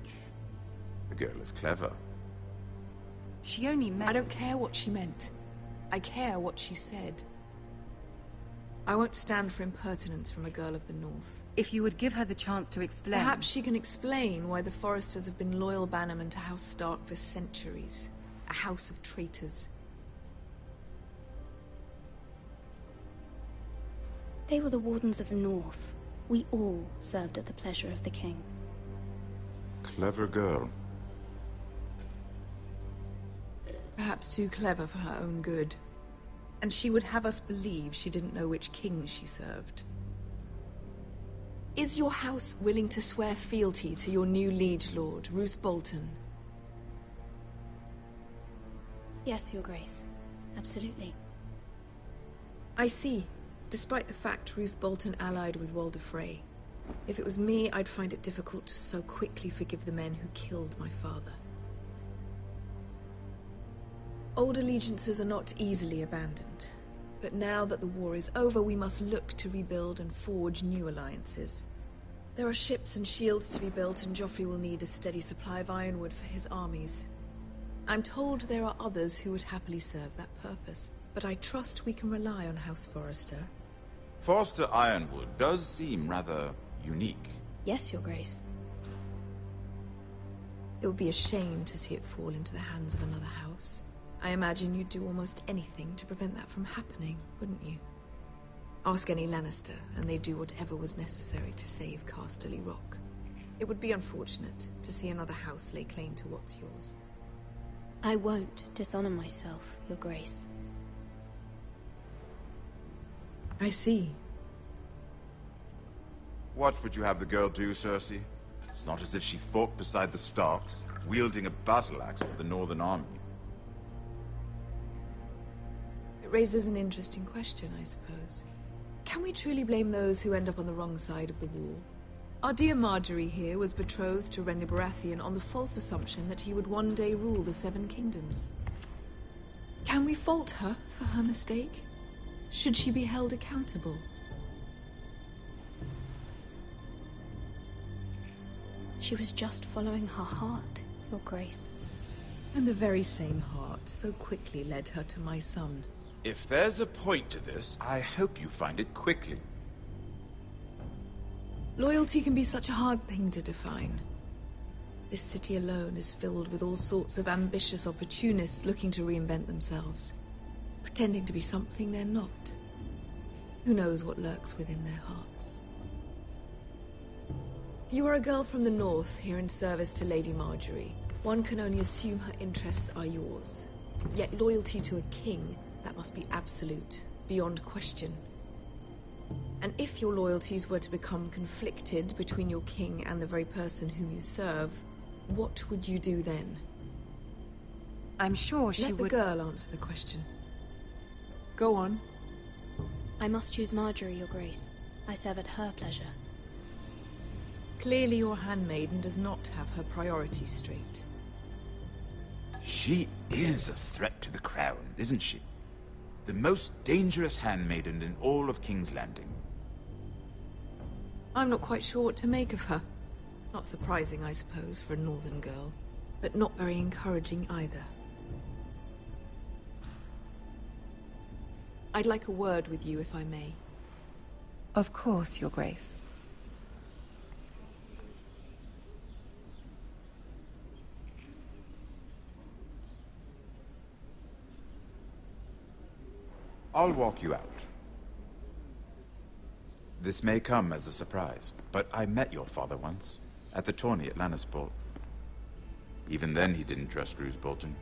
The girl is clever. She only meant... I don't care what she meant. I care what she said. I won't stand for impertinence from a girl of the North. If you would give her the chance to explain... Perhaps she can explain why the Forresters have been loyal bannermen to House Stark for centuries. A house of traitors. They were the Wardens of the North. We all served at the pleasure of the king. Clever girl. Perhaps too clever for her own good. And she would have us believe she didn't know which king she served. Is your house willing to swear fealty to your new liege lord, Roose Bolton? Yes, Your Grace. Absolutely. I see. Despite the fact Roose Bolton allied with Walder Frey. If it was me, I'd find it difficult to so quickly forgive the men who killed my father. Old allegiances are not easily abandoned. But now that the war is over, we must look to rebuild and forge new alliances. There are ships and shields to be built, and Joffrey will need a steady supply of ironwood for his armies. I'm told there are others who would happily serve that purpose, but I trust we can rely on House Forrester. Forrester Ironwood does seem rather unique. Yes, Your Grace. It would be a shame to see it fall into the hands of another house. I imagine you'd do almost anything to prevent that from happening, wouldn't you? Ask any Lannister, and they'd do whatever was necessary to save Casterly Rock. It would be unfortunate to see another house lay claim to what's yours. I won't dishonor myself, Your Grace. I see. What would you have the girl do, Cersei? It's not as if she fought beside the Starks, wielding a battle axe for the Northern Army. It raises an interesting question, I suppose. Can we truly blame those who end up on the wrong side of the wall? Our dear Marjorie here was betrothed to Renly Baratheon on the false assumption that he would one day rule the Seven Kingdoms. Can we fault her for her mistake? Should she be held accountable? She was just following her heart, Your Grace. And the very same heart so quickly led her to my son. If there's a point to this, I hope you find it quickly. Loyalty can be such a hard thing to define. This city alone is filled with all sorts of ambitious opportunists looking to reinvent themselves, pretending to be something they're not. Who knows what lurks within their hearts? You are a girl from the north, here in service to Lady Marjorie. One can only assume her interests are yours. Yet loyalty to a king, that must be absolute, beyond question. And if your loyalties were to become conflicted between your king and the very person whom you serve, what would you do then? I'm sure she would... Let the girl answer the question. Go on. I must choose Marjorie, Your Grace. I serve at her pleasure. Clearly your handmaiden does not have her priorities straight. She is a threat to the crown, isn't she? The most dangerous handmaiden in all of King's Landing. I'm not quite sure what to make of her. Not surprising, I suppose, for a northern girl, but not very encouraging either. I'd like a word with you, if I may. Of course, Your Grace. I'll walk you out. This may come as a surprise, but I met your father once, at the tourney at Lannisport. Even then he didn't trust Roose Bolton.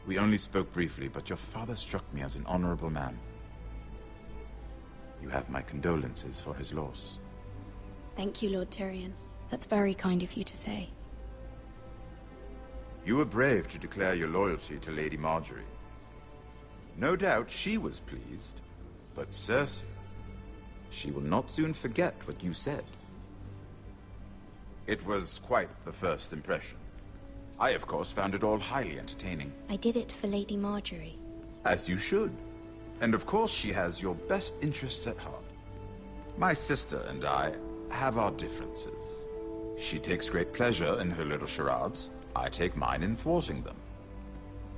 We only spoke briefly, but your father struck me as an honorable man. You have my condolences for his loss. Thank you, Lord Tyrion. That's very kind of you to say. You were brave to declare your loyalty to Lady Margaery. No doubt she was pleased, but Cersei, she will not soon forget what you said. It was quite the first impression. I, of course, found it all highly entertaining. I did it for Lady Margaery. As you should. And of course she has your best interests at heart. My sister and I have our differences. She takes great pleasure in her little charades. I take mine in thwarting them.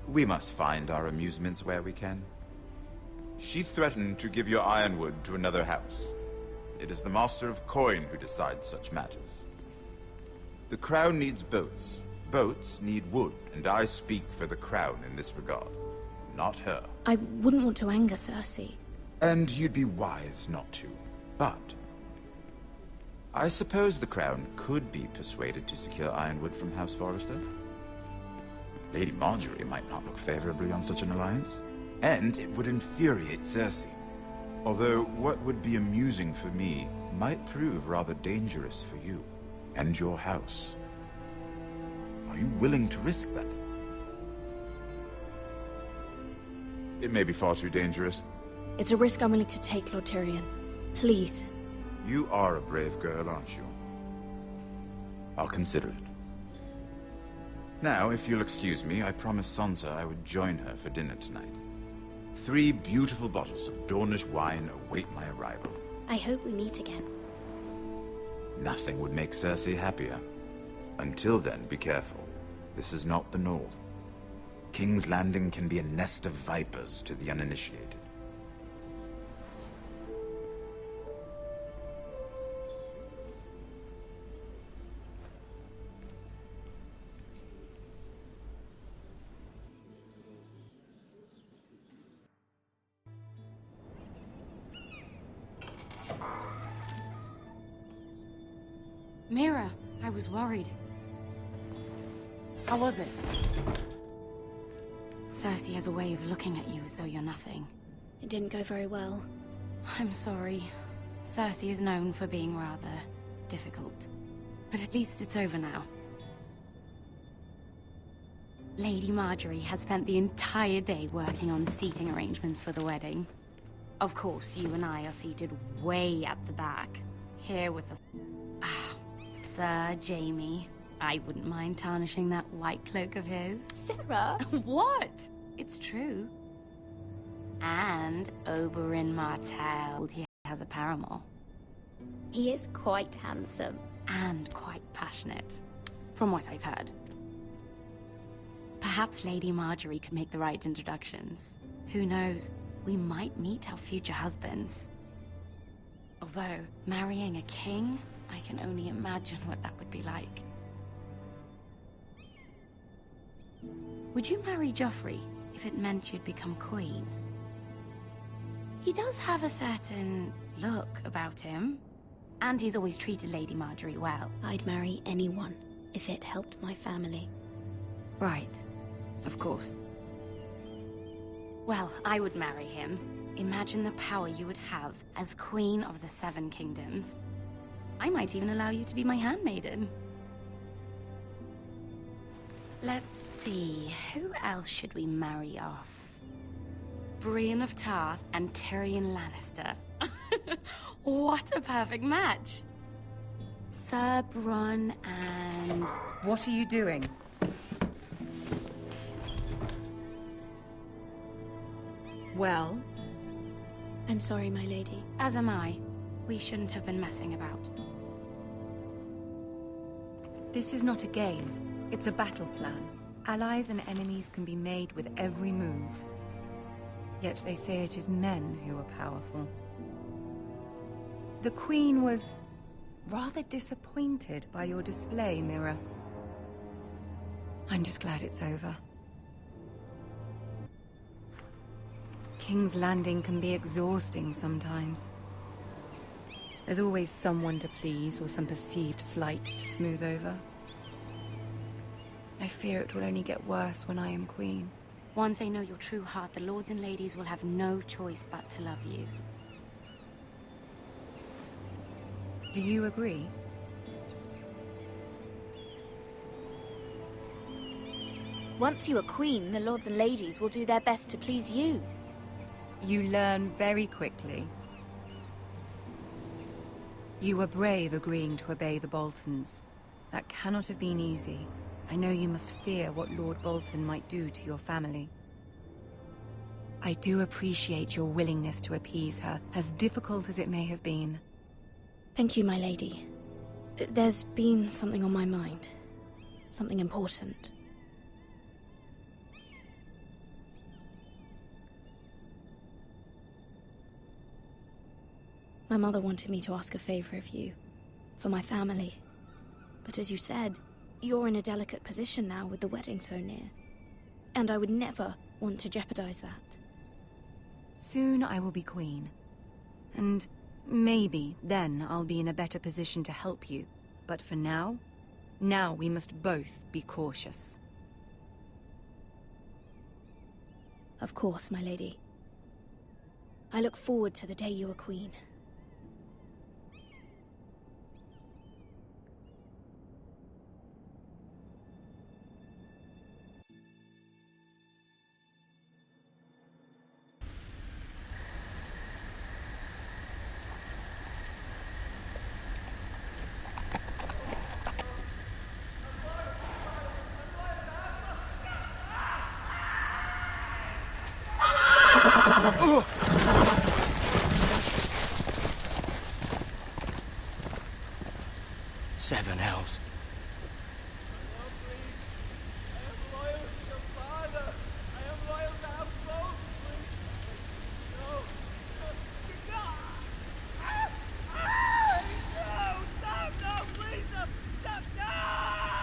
We must find our amusements where we can. She threatened to give your ironwood to another house. It is the Master of Coin who decides such matters. The Crown needs boats. Boats need wood, and I speak for the Crown in this regard, not her. I wouldn't want to anger Cersei. And you'd be wise not to. But I suppose the Crown could be persuaded to secure ironwood from House Forrester. Lady Margaery might not look favorably on such an alliance, and it would infuriate Cersei. Although what would be amusing for me might prove rather dangerous for you and your house. Are you willing to risk that? It may be far too dangerous. It's a risk I'm willing to take, Lord Tyrion. Please. You are a brave girl, aren't you? I'll consider it. Now, if you'll excuse me, I promised Sansa I would join her for dinner tonight. 3 beautiful bottles of Dornish wine await my arrival. I hope we meet again. Nothing would make Cersei happier. Until then, be careful. This is not the North. King's Landing can be a nest of vipers to the uninitiated. Mira, I was worried. How was it? Cersei has a way of looking at you as though you're nothing. It didn't go very well. I'm sorry. Cersei is known for being rather difficult. But at least it's over now. Lady Margaery has spent the entire day working on seating arrangements for the wedding. Of course, you and I are seated way at the back. Here with the... Sir Jaime. I wouldn't mind tarnishing that white cloak of his. Sarah! What? It's true. And Oberyn Martell. He has a paramour. He is quite handsome. And quite passionate, from what I've heard. Perhaps Lady Margaery could make the right introductions. Who knows? We might meet our future husbands. Although, marrying a king, I can only imagine what that would be like. Would you marry Joffrey if it meant you'd become queen? He does have a certain look about him, and he's always treated Lady Margaery well. I'd marry anyone if it helped my family. Right. Of course. Well, I would marry him. Imagine the power you would have as Queen of the Seven Kingdoms. I might even allow you to be my handmaiden. Let's see, who else should we marry off? Brienne of Tarth and Tyrion Lannister. What a perfect match! Sir Bronn and... What are you doing? Well? I'm sorry, my lady. As am I. We shouldn't have been messing about. This is not a game. It's a battle plan. Allies and enemies can be made with every move. Yet they say it is men who are powerful. The Queen was rather disappointed by your display, Mira. I'm just glad it's over. King's Landing can be exhausting sometimes. There's always someone to please or some perceived slight to smooth over. I fear it will only get worse when I am queen. Once they know your true heart, the lords and ladies will have no choice but to love you. Do you agree? Once you are queen, the lords and ladies will do their best to please you. You learn very quickly. You were brave agreeing to obey the Boltons. That cannot have been easy. I know you must fear what Lord Bolton might do to your family. I do appreciate your willingness to appease her, as difficult as it may have been. Thank you, my lady. There's been something on my mind. Something important. My mother wanted me to ask a favor of you, for my family. But as you said, you're in a delicate position now with the wedding so near. And I would never want to jeopardize that. Soon I will be queen. And maybe then I'll be in a better position to help you. But for now we must both be cautious. Of course, my lady. I look forward to the day you are queen. Seven hells.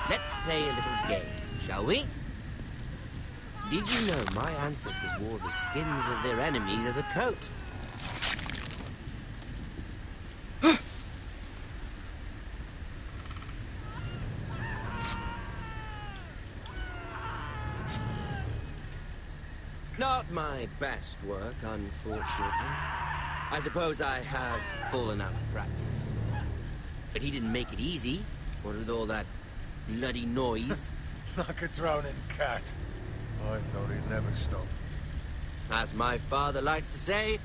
Let's play a little game, shall we? Did you know my ancestors wore the skins of their enemies as a coat? Not my best work, unfortunately. I suppose I have fallen out of practice. But he didn't make it easy, what with all that bloody noise. Like a drowning cat. I thought he'd never stop. As my father likes to say,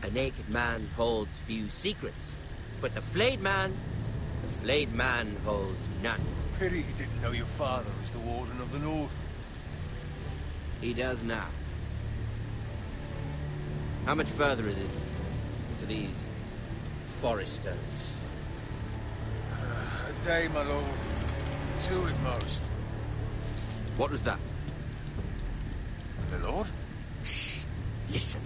a naked man holds few secrets. But the flayed man holds none. Pity he didn't know your father was the Warden of the North. He does now. How much further is it to these foresters? A day, my lord. 2 at most. What was that? My lord? Shh! Listen.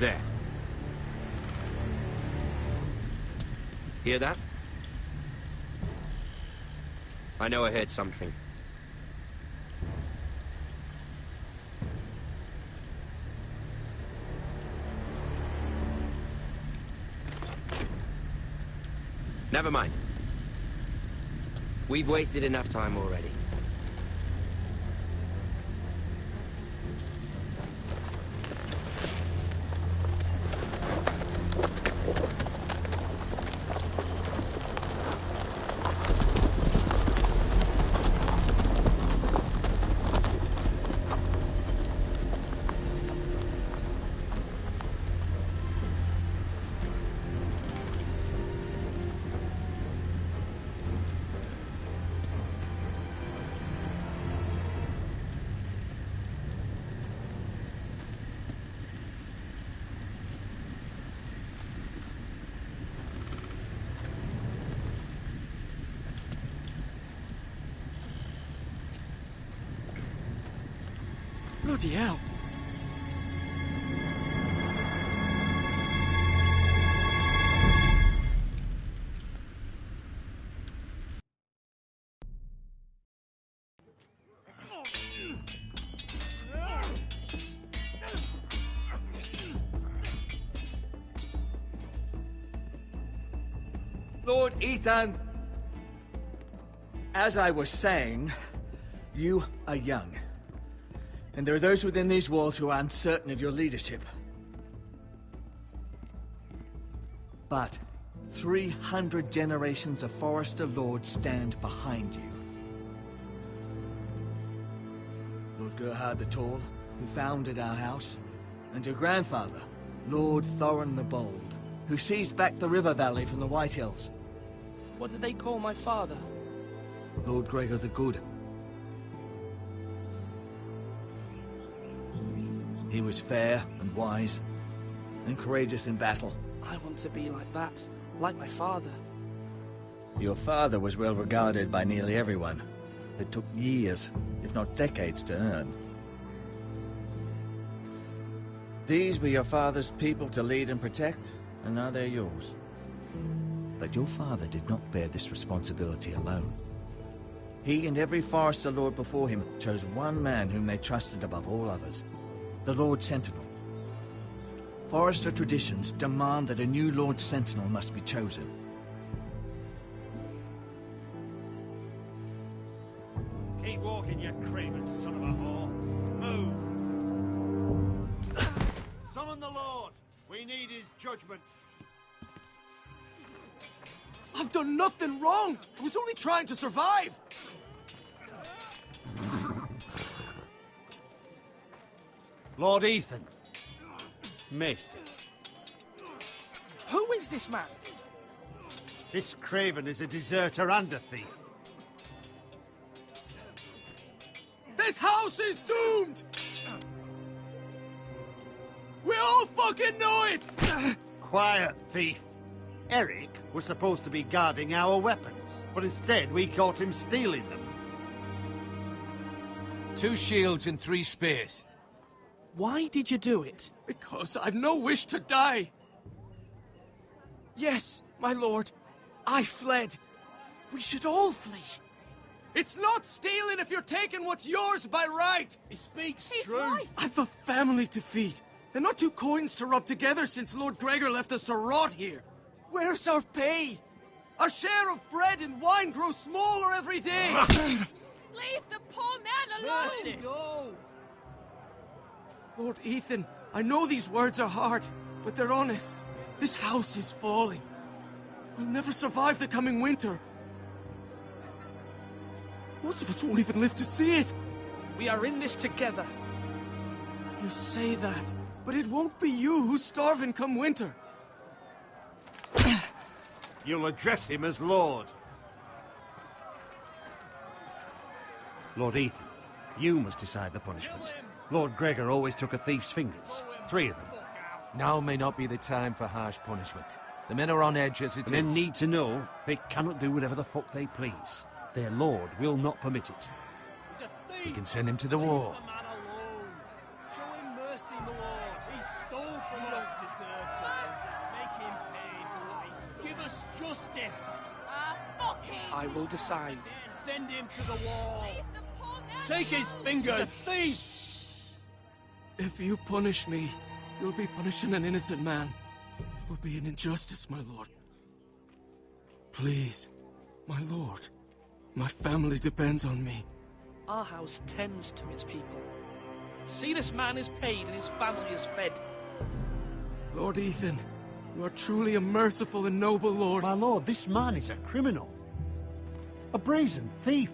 There. Hear that? I know I heard something. Never mind. We've wasted enough time already. Bloody hell. Lord Ethan, As I was saying, you are young. And there are those within these walls who are uncertain of your leadership. But 300 generations of Forrester Lords stand behind you. Lord Gerhard the Tall, who founded our house, and your grandfather, Lord Thorin the Bold, who seized back the river valley from the White Hills. What did they call my father? Lord Gregor the Good. He was fair and wise, and courageous in battle. I want to be like that, like my father. Your father was well regarded by nearly everyone. It took years, if not decades, to earn. These were your father's people to lead and protect, and now they're yours. But your father did not bear this responsibility alone. He and every Forrester Lord before him chose one man whom they trusted above all others, the Lord Sentinel. Forrester traditions demand that a new Lord Sentinel must be chosen. Keep walking, you craven son of a whore. Move! Summon the Lord! We need his judgment. I've done nothing wrong! I was only trying to survive! Lord Ethan. Maester. Who is this man? This craven is a deserter and a thief. This house is doomed! We all fucking know it! Quiet, thief. Eric was supposed to be guarding our weapons, but instead we caught him stealing them. 2 shields and 3 spears. Why did you do it? Because I've no wish to die. Yes, my lord. I fled. We should all flee. It's not stealing if you're taking what's yours by right. He speaks He's true. right. I've a family to feed, and not 2 coins to rub together since Lord Gregor left us to rot here. Where's our pay? Our share of bread and wine grows smaller every day. Leave the poor man alone! Mercy, go! Lord Ethan, I know these words are hard, but they're honest. This house is falling. We'll never survive the coming winter. Most of us won't even live to see it. We are in this together. You say that, but it won't be you who's starving come winter. You'll address him as Lord. Lord Ethan, you must decide the punishment. Lord Gregor always took a thief's fingers. 3 of them. Now may not be the time for harsh punishment. The men are on edge as it is. Men need to know they cannot do whatever the fuck they please. Their lord will not permit it. We can send him to the wall. Show him mercy, my lord. He stole from us. Make him pay for what he stole. Give us justice. Fuck him! I will decide. Send him to the wall. Leave the poor man Take his alone. fingers. He's a thief. If you punish me, you'll be punishing an innocent man. It will be an injustice, my lord. Please, my lord. My family depends on me. Our house tends to its people. See, this man is paid and his family is fed. Lord Ethan, you are truly a merciful and noble lord. My lord, this man is a criminal. A brazen thief.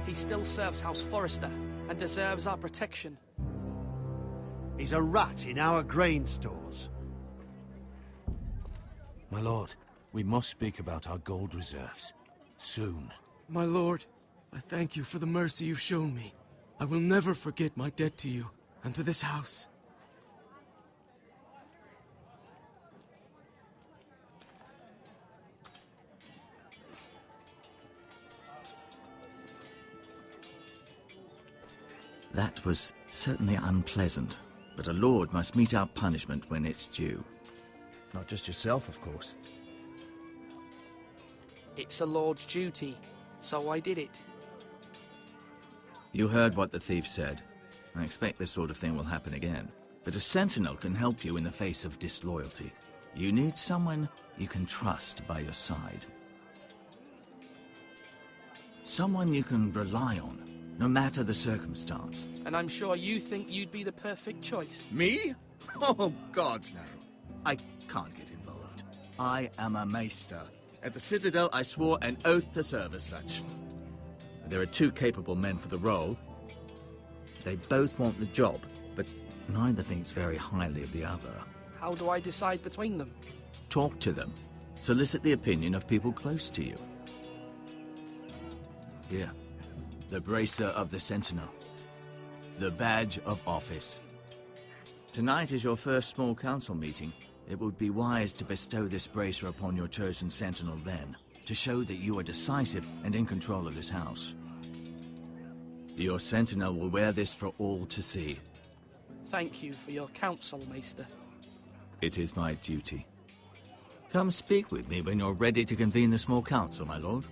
He still serves House Forrester and deserves our protection. He's a rat in our grain stores. My lord, we must speak about our gold reserves. Soon. My lord, I thank you for the mercy you've shown me. I will never forget my debt to you and to this house. That was certainly unpleasant, but a lord must meet our punishment when it's due. Not just yourself, of course. It's a lord's duty, so I did it. You heard what the thief said. I expect this sort of thing will happen again. But a sentinel can help you in the face of disloyalty. You need someone you can trust by your side. Someone you can rely on, no matter the circumstance. And I'm sure you think you'd be the perfect choice. Me? Oh, gods no. I can't get involved. I am a maester. At the Citadel, I swore an oath to serve as such. There are two capable men for the role. They both want the job, but neither thinks very highly of the other. How do I decide between them? Talk to them. Solicit the opinion of people close to you. Here, the Bracer of the Sentinel. The Badge of Office. Tonight is your first small council meeting. It would be wise to bestow this bracer upon your chosen sentinel then, to show that you are decisive and in control of this house. Your sentinel will wear this for all to see. Thank you for your counsel, Maester. It is my duty. Come speak with me when you're ready to convene the small council, my lord.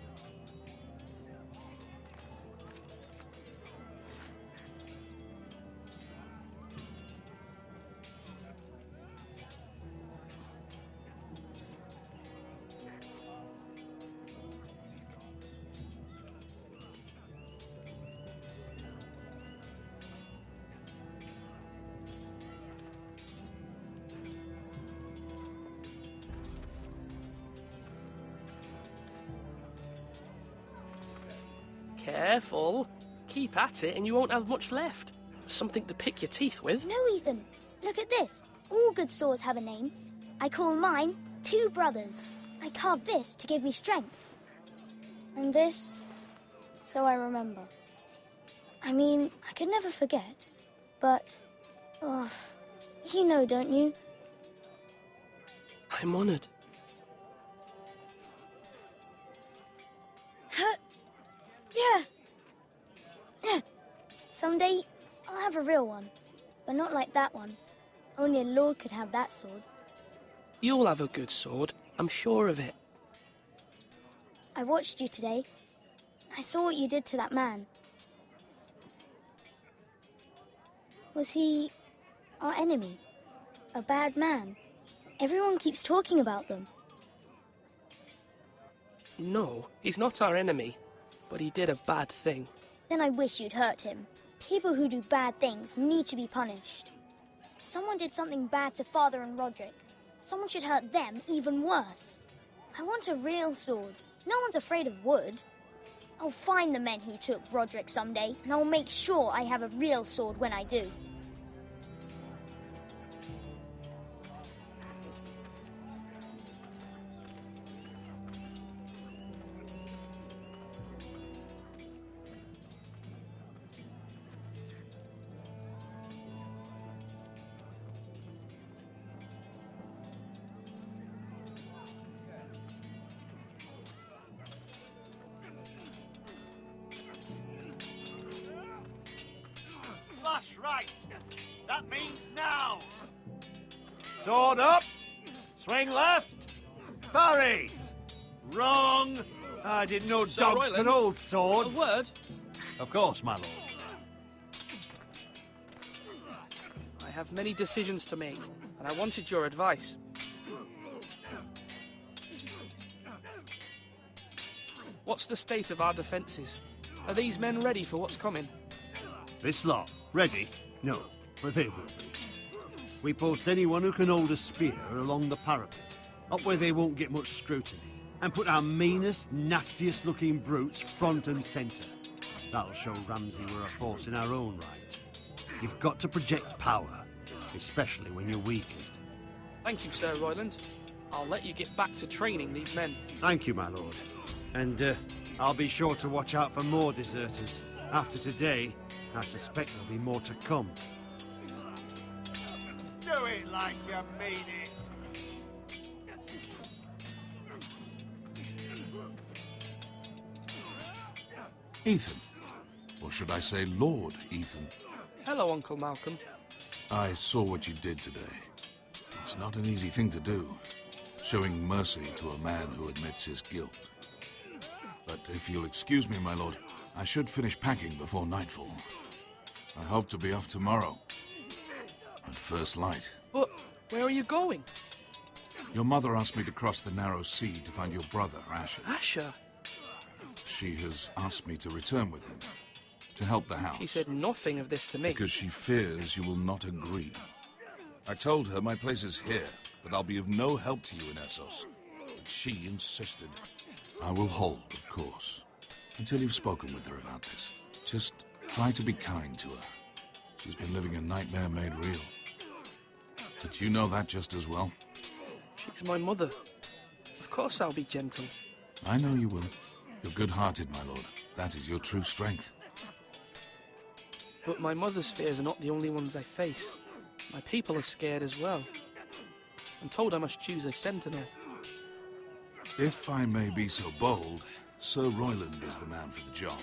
Careful. Keep at it and you won't have much left. Something to pick your teeth with. No, Ethan. Look at this. All good swords have a name. I call mine Two Brothers. I carved this to give me strength. And this, so I remember. I mean, I could never forget. But, oh, you know, don't you? I'm honored. Yeah. Someday, I'll have a real one. But not like that one. Only a lord could have that sword. You'll have a good sword. I'm sure of it. I watched you today. I saw what you did to that man. Was he our enemy? A bad man? Everyone keeps talking about them. No, he's not our enemy. But he did a bad thing. Then I wish you'd hurt him. People who do bad things need to be punished. Someone did something bad to Father and Roderick. Someone should hurt them even worse. I want a real sword. No one's afraid of wood. I'll find the men who took Roderick someday, and I'll make sure I have a real sword when I do. Right. That means now. Sword up. Swing left. Parry. Wrong. I didn't know Sir dogs Royland, could hold swords. A word? Of course, my lord. I have many decisions to make, and I wanted your advice. What's the state of our defences? Are these men ready for what's coming? This lot, ready? No, but they will be. We post anyone who can hold a spear along the parapet, up where they won't get much scrutiny, and put our meanest, nastiest-looking brutes front and centre. That'll show Ramsay we're a force in our own right. You've got to project power, especially when you're weakened. Thank you, Sir Royland. I'll let you get back to training these men. Thank you, my lord. And I'll be sure to watch out for more deserters. After today, I suspect there'll be more to come. Do it like you mean it. Ethan. Or should I say Lord Ethan? Hello, Uncle Malcolm. I saw what you did today. It's not an easy thing to do, showing mercy to a man who admits his guilt. But if you'll excuse me, my lord, I should finish packing before nightfall. I hope to be off tomorrow, at first light. But where are you going? Your mother asked me to cross the narrow sea to find your brother, Asher. Asher? she has asked me to return with him, to help the house. She said nothing of this to me. Because she fears you will not agree. I told her my place is here, that I'll be of no help to you in Essos. But she insisted. I will hold, of course, until you've spoken with her about this. Just try to be kind to her. She's been living a nightmare made real. But you know that just as well. She's my mother. Of course I'll be gentle. I know you will. You're good-hearted, my lord. That is your true strength. But my mother's fears are not the only ones I face. My people are scared as well. I'm told I must choose a sentinel. If I may be so bold, Sir Royland is the man for the job.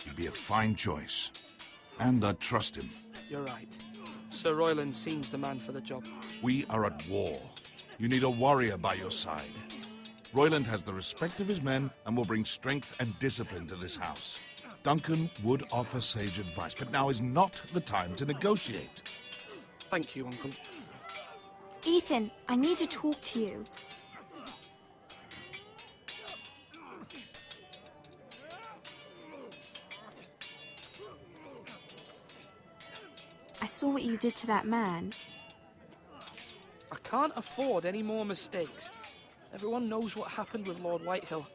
He'd be a fine choice. And I'd trust him. You're right. Sir Royland seems the man for the job. We are at war. You need a warrior by your side. Royland has the respect of his men and will bring strength and discipline to this house. Duncan would offer sage advice, but now is not the time to negotiate. Thank you, Uncle. Ethan, I need to talk to you. I saw what you did to that man. I can't afford any more mistakes. Everyone knows what happened with Lord Whitehill.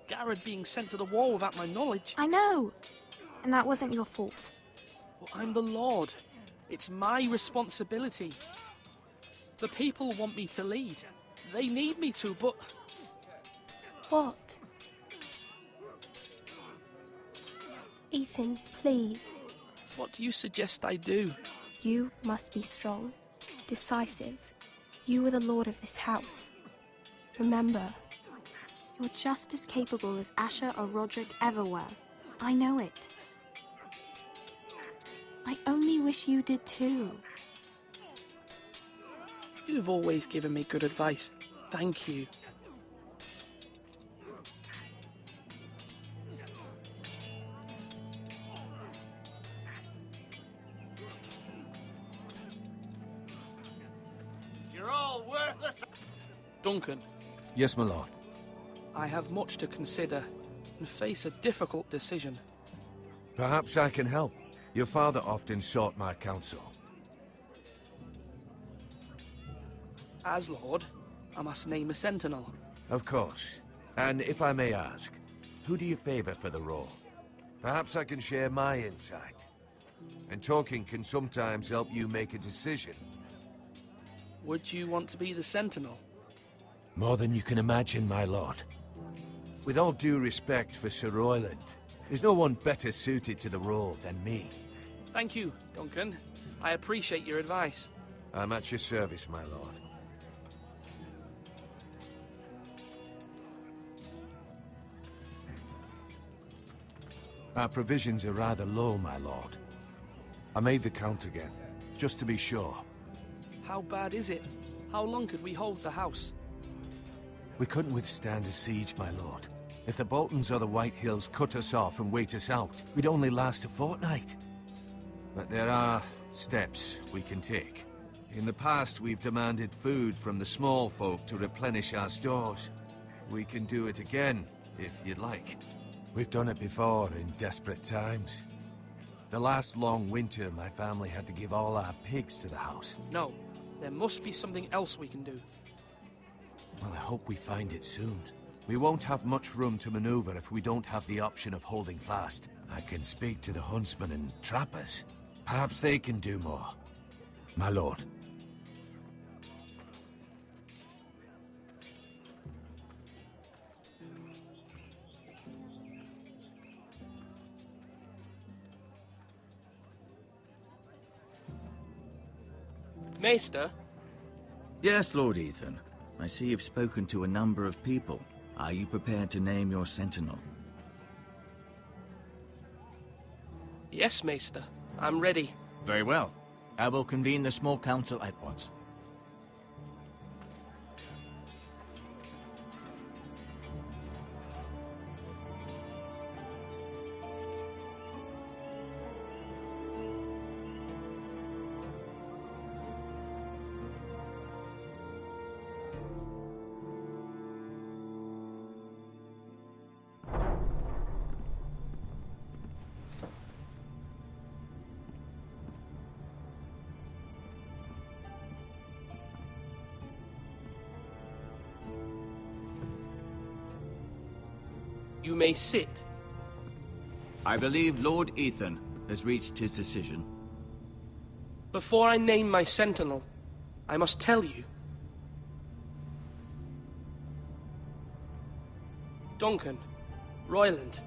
Garrett being sent to the wall without my knowledge. I know. And that wasn't your fault. But I'm the Lord. It's my responsibility. The people want me to lead. They need me to, but... What? Ethan, please. What do you suggest I do? You must be strong, decisive. You are the lord of this house. Remember, you're just as capable as Asher or Roderick ever were. I know it. I only wish you did too. You've always given me good advice. Thank you. You're all worthless. Duncan. Yes, my lord. I have much to consider and face a difficult decision. Perhaps I can help. Your father often sought my counsel. As Lord, I must name a sentinel. Of course. And if I may ask, who do you favor for the role? Perhaps I can share my insight. And talking can sometimes help you make a decision. Would you want to be the sentinel? More than you can imagine, my lord. With all due respect for Sir Royland, there's no one better suited to the role than me. Thank you, Duncan. I appreciate your advice. I'm at your service, my lord. Our provisions are rather low, my lord. I made the count again, just to be sure. How bad is it? How long could we hold the house? We couldn't withstand a siege, my lord. If the Boltons or the Whitehills cut us off and wait us out, we'd only last a fortnight. But there are steps we can take. In the past, we've demanded food from the small folk to replenish our stores. We can do it again, if you'd like. We've done it before in desperate times. The last long winter, my family had to give all our pigs to the house. No, there must be something else we can do. Well, I hope we find it soon. We won't have much room to maneuver if we don't have the option of holding fast. I can speak to the huntsmen and trappers. Perhaps they can do more. My lord. Maester? Yes, Lord Ethan. I see you've spoken to a number of people. Are you prepared to name your sentinel? Yes, Maester. I'm ready. Very well. I will convene the small council at once. You may sit. I believe Lord Ethan has reached his decision. Before I name my sentinel, I must tell you. Duncan, Royland,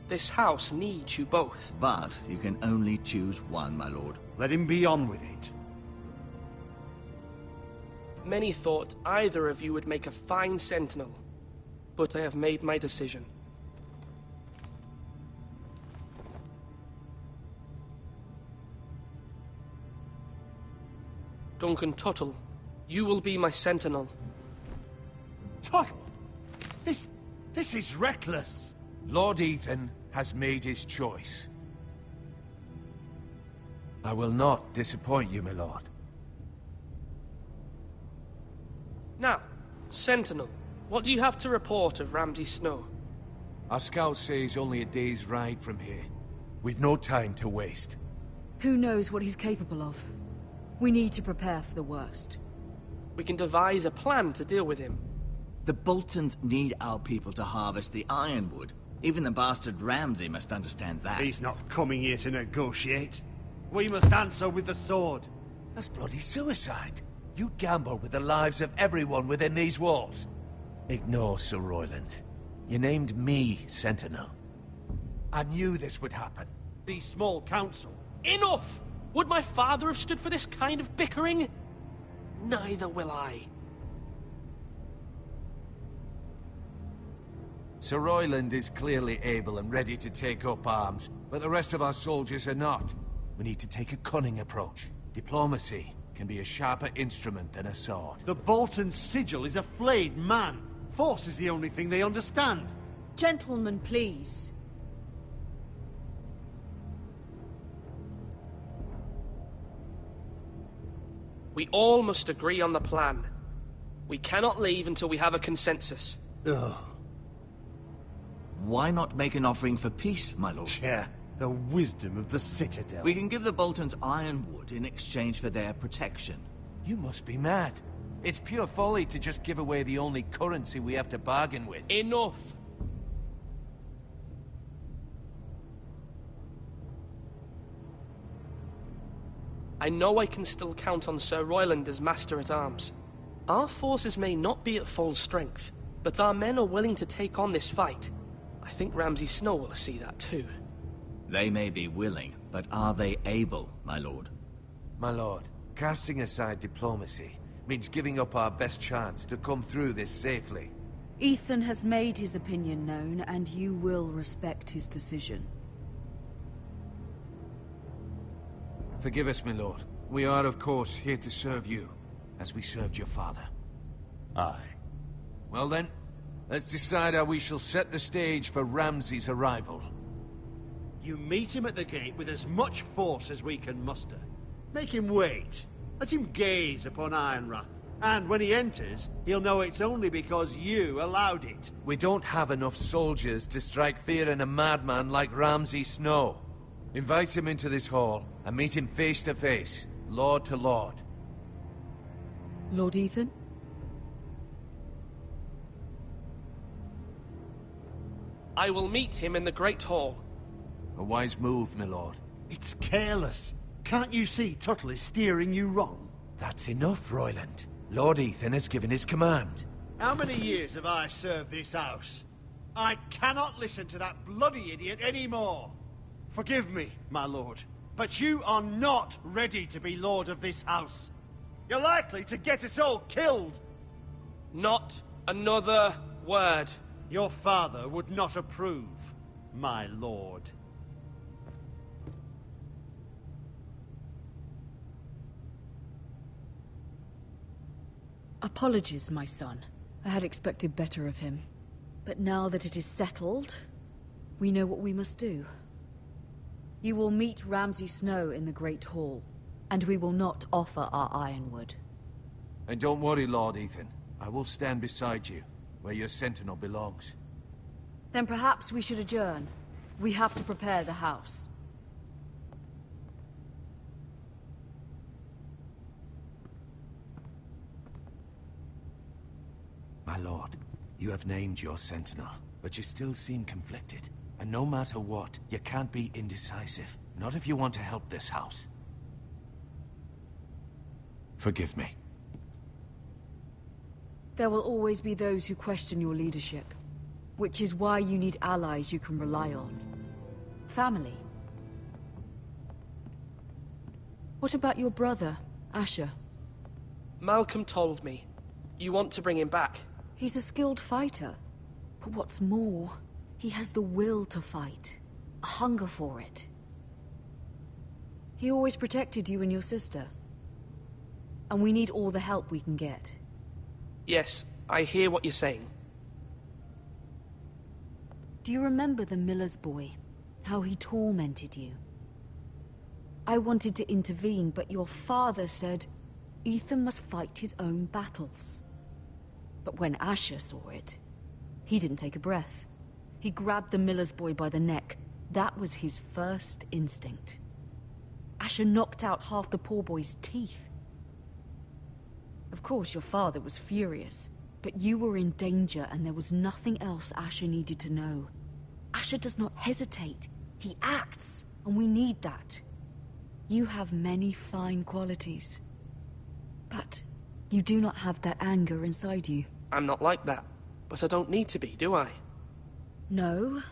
this house needs you both. But you can only choose one, my lord. Let him be on with it. Many thought either of you would make a fine sentinel, but I have made my decision. Duncan Tuttle, you will be my sentinel. Tuttle? This is reckless. Lord Ethan has made his choice. I will not disappoint you, my lord. Now, Sentinel, what do you have to report of Ramsay Snow? Our scouts say he's only a day's ride from here. We've no time to waste. Who knows what he's capable of? We need to prepare for the worst. We can devise a plan to deal with him. The Boltons need our people to harvest the ironwood. Even the bastard Ramsay must understand that. He's not coming here to negotiate. We must answer with the sword. That's bloody suicide. You gamble with the lives of everyone within these walls. Ignore Sir Royland. You named me Sentinel. I knew this would happen. The small council. Enough! Would my father have stood for this kind of bickering? Neither will I. Sir Royland is clearly able and ready to take up arms, but the rest of our soldiers are not. We need to take a cunning approach. Diplomacy can be a sharper instrument than a sword. The Bolton sigil is a flayed man. Force is the only thing they understand. Gentlemen, please. We all must agree on the plan. We cannot leave until we have a consensus. Ugh. Why not make an offering for peace, my lord? Yeah, the wisdom of the Citadel. We can give the Boltons ironwood in exchange for their protection. You must be mad. It's pure folly to just give away the only currency we have to bargain with. Enough! I know I can still count on Sir Royland as Master-at-Arms. Our forces may not be at full strength, but our men are willing to take on this fight. I think Ramsay Snow will see that too. They may be willing, but are they able, my lord? My lord, casting aside diplomacy means giving up our best chance to come through this safely. Ethan has made his opinion known, and you will respect his decision. Forgive us, my lord. We are, of course, here to serve you, as we served your father. Aye. Well then, let's decide how we shall set the stage for Ramsay's arrival. You meet him at the gate with as much force as we can muster. Make him wait. Let him gaze upon Ironrath. And when he enters, he'll know it's only because you allowed it. We don't have enough soldiers to strike fear in a madman like Ramsay Snow. Invite him into this hall, and meet him face to face, lord to lord. Lord Ethan? I will meet him in the Great Hall. A wise move, my lord. It's careless. Can't you see Tuttle is steering you wrong? That's enough, Royland. Lord Ethan has given his command. How many years have I served this house? I cannot listen to that bloody idiot anymore. Forgive me, my lord, but you are not ready to be lord of this house. You're likely to get us all killed. Not another word. Your father would not approve, my lord. Apologies, my son. I had expected better of him. But now that it is settled, we know what we must do. You will meet Ramsay Snow in the Great Hall, and we will not offer our ironwood. And don't worry, Lord Ethan. I will stand beside you, where your sentinel belongs. Then perhaps we should adjourn. We have to prepare the house. My lord, you have named your sentinel. but you still seem conflicted. And no matter what, you can't be indecisive. Not if you want to help this house. Forgive me. There will always be those who question your leadership, which is why you need allies you can rely on. Family. What about your brother, Asher? Malcolm told me. You want to bring him back? He's a skilled fighter. But what's more, he has the will to fight. A hunger for it. He always protected you and your sister. And we need all the help we can get. Yes, I hear what you're saying. Do you remember the miller's boy? How he tormented you? I wanted to intervene, but your father said Ethan must fight his own battles. But when Asher saw it, he didn't take a breath. He grabbed the miller's boy by the neck. That was his first instinct. Asher knocked out half the poor boy's teeth. Of course, your father was furious, but you were in danger and there was nothing else Asher needed to know. Asher does not hesitate. He acts, and we need that. You have many fine qualities. But you do not have that anger inside you. I'm not like that, but I don't need to be, do I? No,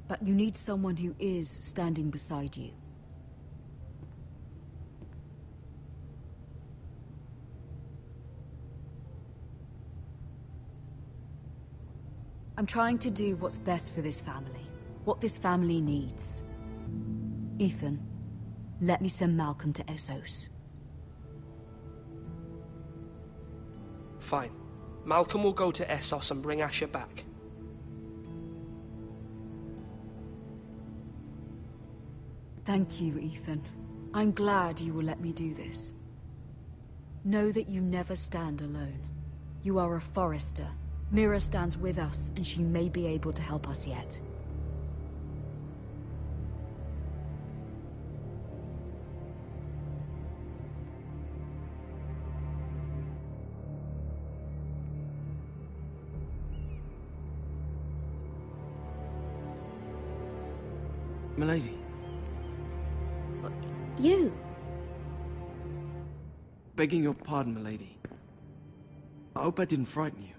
but you need someone who is standing beside you. I'm trying to do what's best for this family, what this family needs. Ethan, let me send Malcolm to Essos. Fine. Malcolm will go to Essos and bring Asher back. Thank you, Ethan. I'm glad you will let me do this. Know that you never stand alone. You are a Forrester. Mira stands with us, and she may be able to help us yet. Milady. You? Begging your pardon, milady. I hope I didn't frighten you.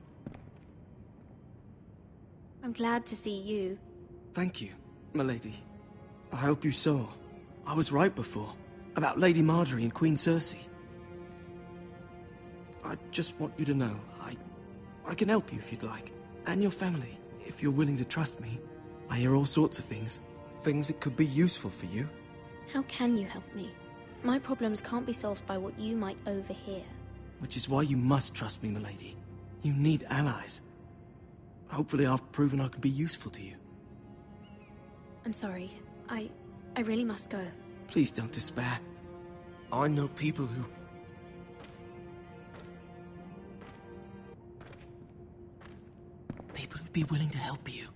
I'm glad to see you. Thank you, milady. I hope you saw. I was right before. About Lady Marjorie and Queen Cersei. I just want you to know, I can help you if you'd like. And your family, if you're willing to trust me. I hear all sorts of things. Things that could be useful for you. How can you help me? My problems can't be solved by what you might overhear. Which is why you must trust me, milady. You need allies. Hopefully I've proven I can be useful to you. I'm sorry. I really must go. Please don't despair. I know people who... People who'd be willing to help you.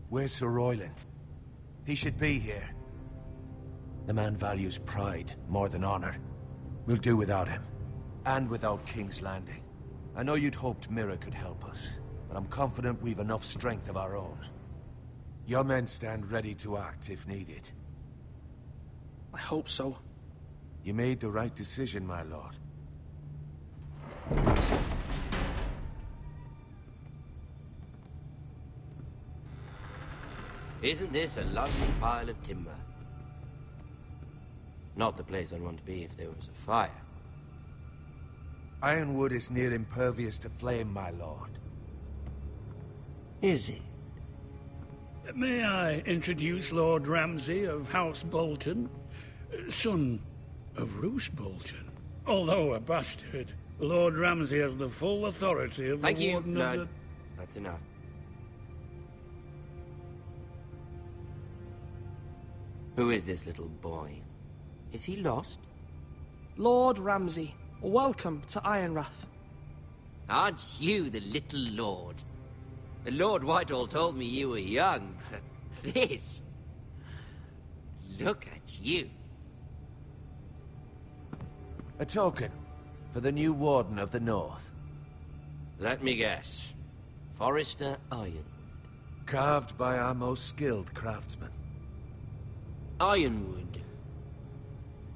Where's Sir Royland? He should be here. The man values pride more than honor. We'll do without him. And without King's Landing. I know you'd hoped Mira could help us, but I'm confident we've enough strength of our own. Your men stand ready to act if needed. I hope so. You made the right decision, my lord. Isn't this a lovely pile of timber? Not the place I'd want to be if there was a fire. Ironwood is near impervious to flame, my lord. Is it? May I introduce Lord Ramsay of House Bolton, son of Roose Bolton. Although a bastard, Lord Ramsay has the full authority of Thank the you, Warden Lord. of That's enough. Who is this little boy? Is he lost? Lord Ramsay, welcome to Ironrath. Aren't you the little lord? Lord Whitehall told me you were young, but this... Look at you. A token for the new Warden of the North. Let me guess. Forrester Ironwood. Carved by our most skilled craftsmen. Ironwood.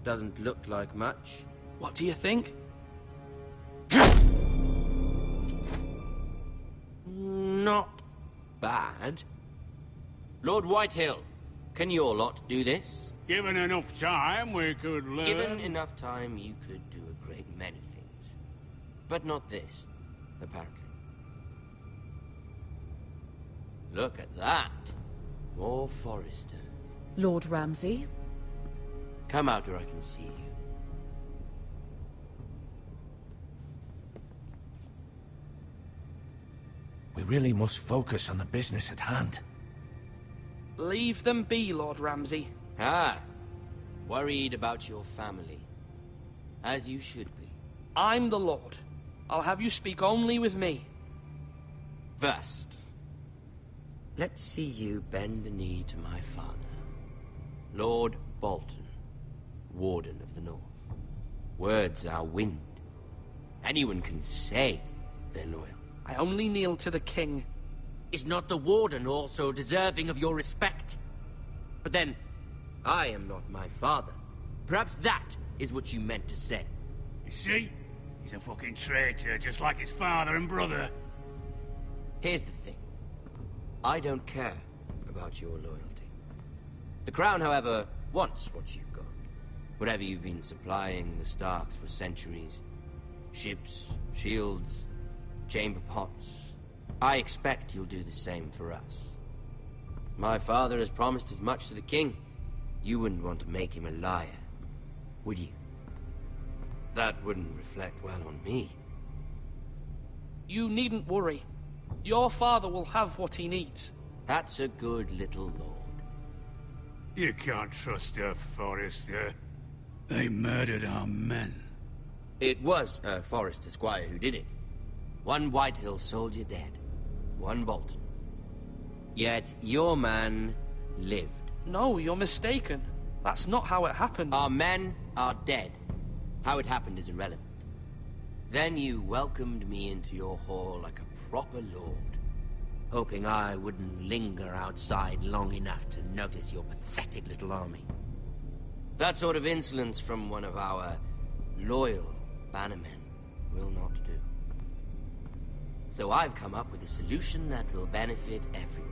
Doesn't look like much. What do you think? Not bad. Lord Whitehill, can your lot do this? Given enough time, we could learn... Given enough time, you could do a great many things. But not this, apparently. Look at that. More Foresters. Lord Ramsay? Come out where I can see you. We really must focus on the business at hand. Leave them be, Lord Ramsay. Ah, worried about your family. As you should be. I'm the Lord. I'll have you speak only with me. First, let's see you bend the knee to my father, Lord Bolton, Warden of the North. Words are wind. Anyone can say they're loyal. I only kneel to the king. Is not the Warden also deserving of your respect? But then, I am not my father. Perhaps that is what you meant to say. You see? He's a fucking traitor, just like his father and brother. Here's the thing. I don't care about your loyalty. The Crown, however, wants what you've got. Whatever you've been supplying the Starks for centuries. Ships, shields, chamber pots. I expect you'll do the same for us. My father has promised as much to the king. You wouldn't want to make him a liar, would you? That wouldn't reflect well on me. You needn't worry. Your father will have what he needs. That's a good little lord. You can't trust her, Forrester. They murdered our men. It was a Forrester squire who did it. One Whitehill soldier dead. One Bolton. Yet your man lived. No, you're mistaken. That's not how it happened. Our men are dead. How it happened is irrelevant. Then you welcomed me into your hall like a proper lord, hoping I wouldn't linger outside long enough to notice your pathetic little army. That sort of insolence from one of our loyal bannermen will not do. So I've come up with a solution that will benefit everyone.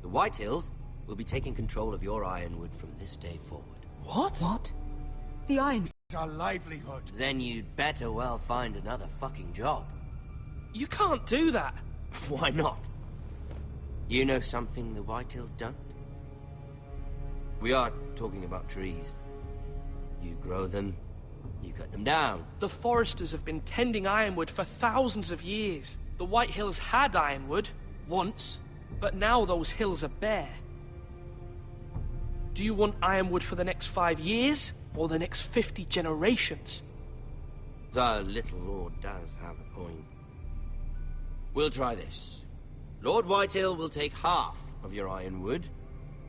The Whitehills will be taking control of your Ironwood from this day forward. What? What? The Irons... Our livelihood. Then you'd better well find another fucking job. You can't do that. Why not? You know something the Whitehills don't? We are talking about trees. You grow them, you cut them down. The Foresters have been tending Ironwood for thousands of years. The Whitehills had Ironwood, once, but now those hills are bare. Do you want Ironwood for the next 5 years, or the next 50 generations? The little lord does have a point. We'll try this. Lord Whitehill will take half of your Ironwood,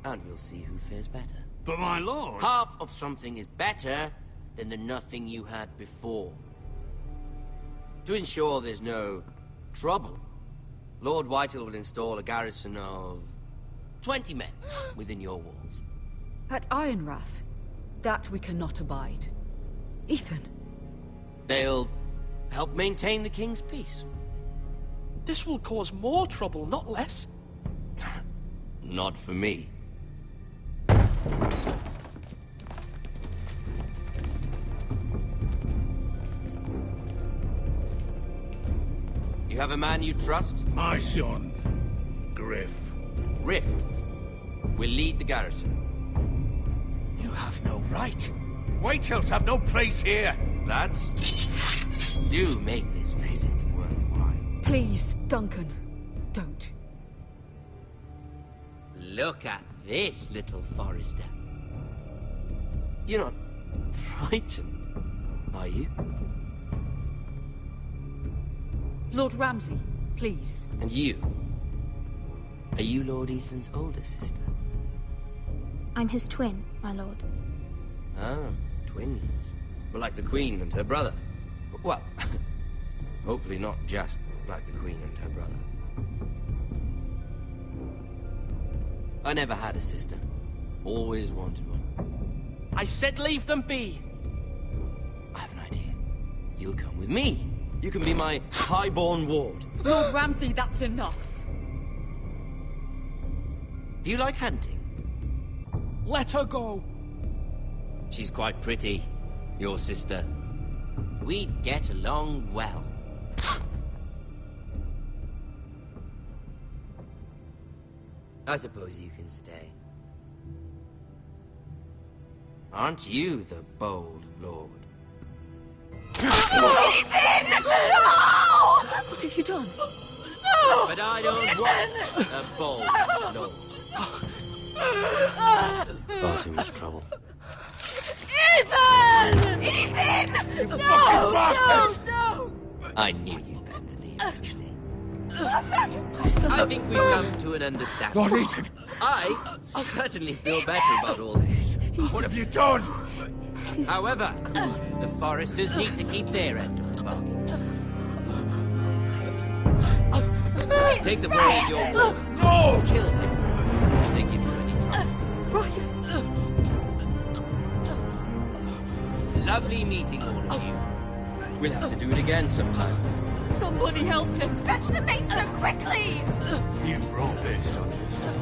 and we'll see who fares better. But my lord... Half of something is better than the nothing you had before. To ensure there's no trouble, Lord Whitehill will install a garrison of 20 men within your walls. At Ironrath? That we cannot abide. Ethan. They'll help maintain the king's peace. This will cause more trouble, not less. Not for me. You have a man you trust? My son, Griff. Griff will lead the garrison. You have no right. Whitehills have no place here. Lads, do make this visit worthwhile. Please, Duncan, don't. Look at this, little Forrester. You're not frightened, are you? Lord Ramsay, please. And you? Are you Lord Ethan's older sister? I'm his twin, my lord. Ah, twins. Well, like the Queen and her brother. Well, hopefully not just like the Queen and her brother. I never had a sister. Always wanted one. I said leave them be. I have an idea. You'll come with me. You can be my highborn ward. Lord Ramsay, that's enough. Do you like hunting? Let her go. She's quite pretty, your sister. We'd get along well. I suppose you can stay. Aren't you the bold lord? Ethan! No! What have you done? No! But I don't want a bold lord. Far too much trouble. Ethan! Ethan! You No! fucking bastard! No! I knew you'd bend the knee eventually. I think we've come to an understanding. Lord Ethan! I certainly feel better about all this. What have you done? However, the Forresters need to keep their end of the bargain. Take the boy as your ward. No! Kill him if they give you any trouble. Brian! Lovely meeting all of you. We'll have to do it again sometime. Somebody help him! Fetch the mace so quickly! You brought this on yourself.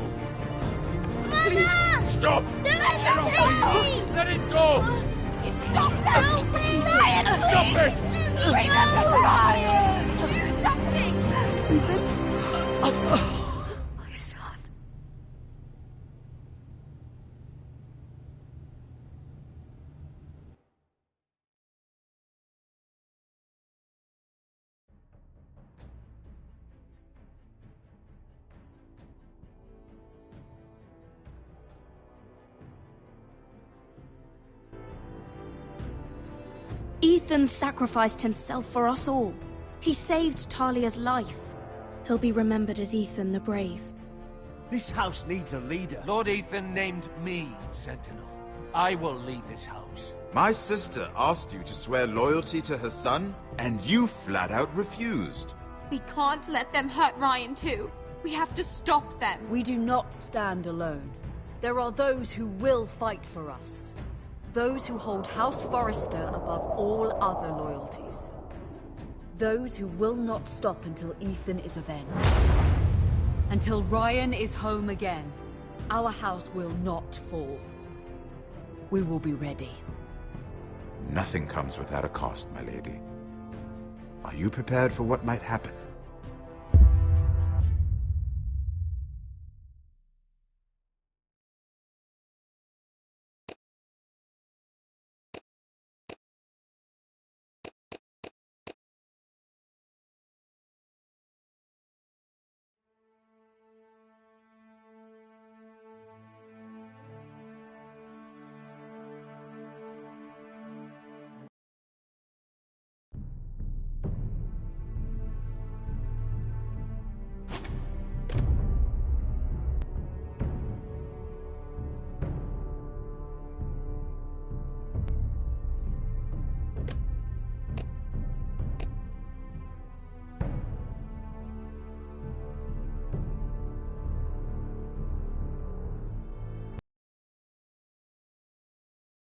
Mama! Stop! Don't let him take me! Let it go! Stop them! Help me! Brian, please! Stop it! Remember Brian! Do something! Ethan? My son. Ethan sacrificed himself for us all. He saved Talia's life. He'll be remembered as Ethan the Brave. This house needs a leader. Lord Ethan named me Sentinel. I will lead this house. My sister asked you to swear loyalty to her son, and you flat out refused. We can't let them hurt Ryan too. We have to stop them. We do not stand alone. There are those who will fight for us. Those who hold House Forrester above all other loyalties. Those who will not stop until Ethan is avenged. Until Ryan is home again, our house will not fall. We will be ready. Nothing comes without a cost, my lady. Are you prepared for what might happen?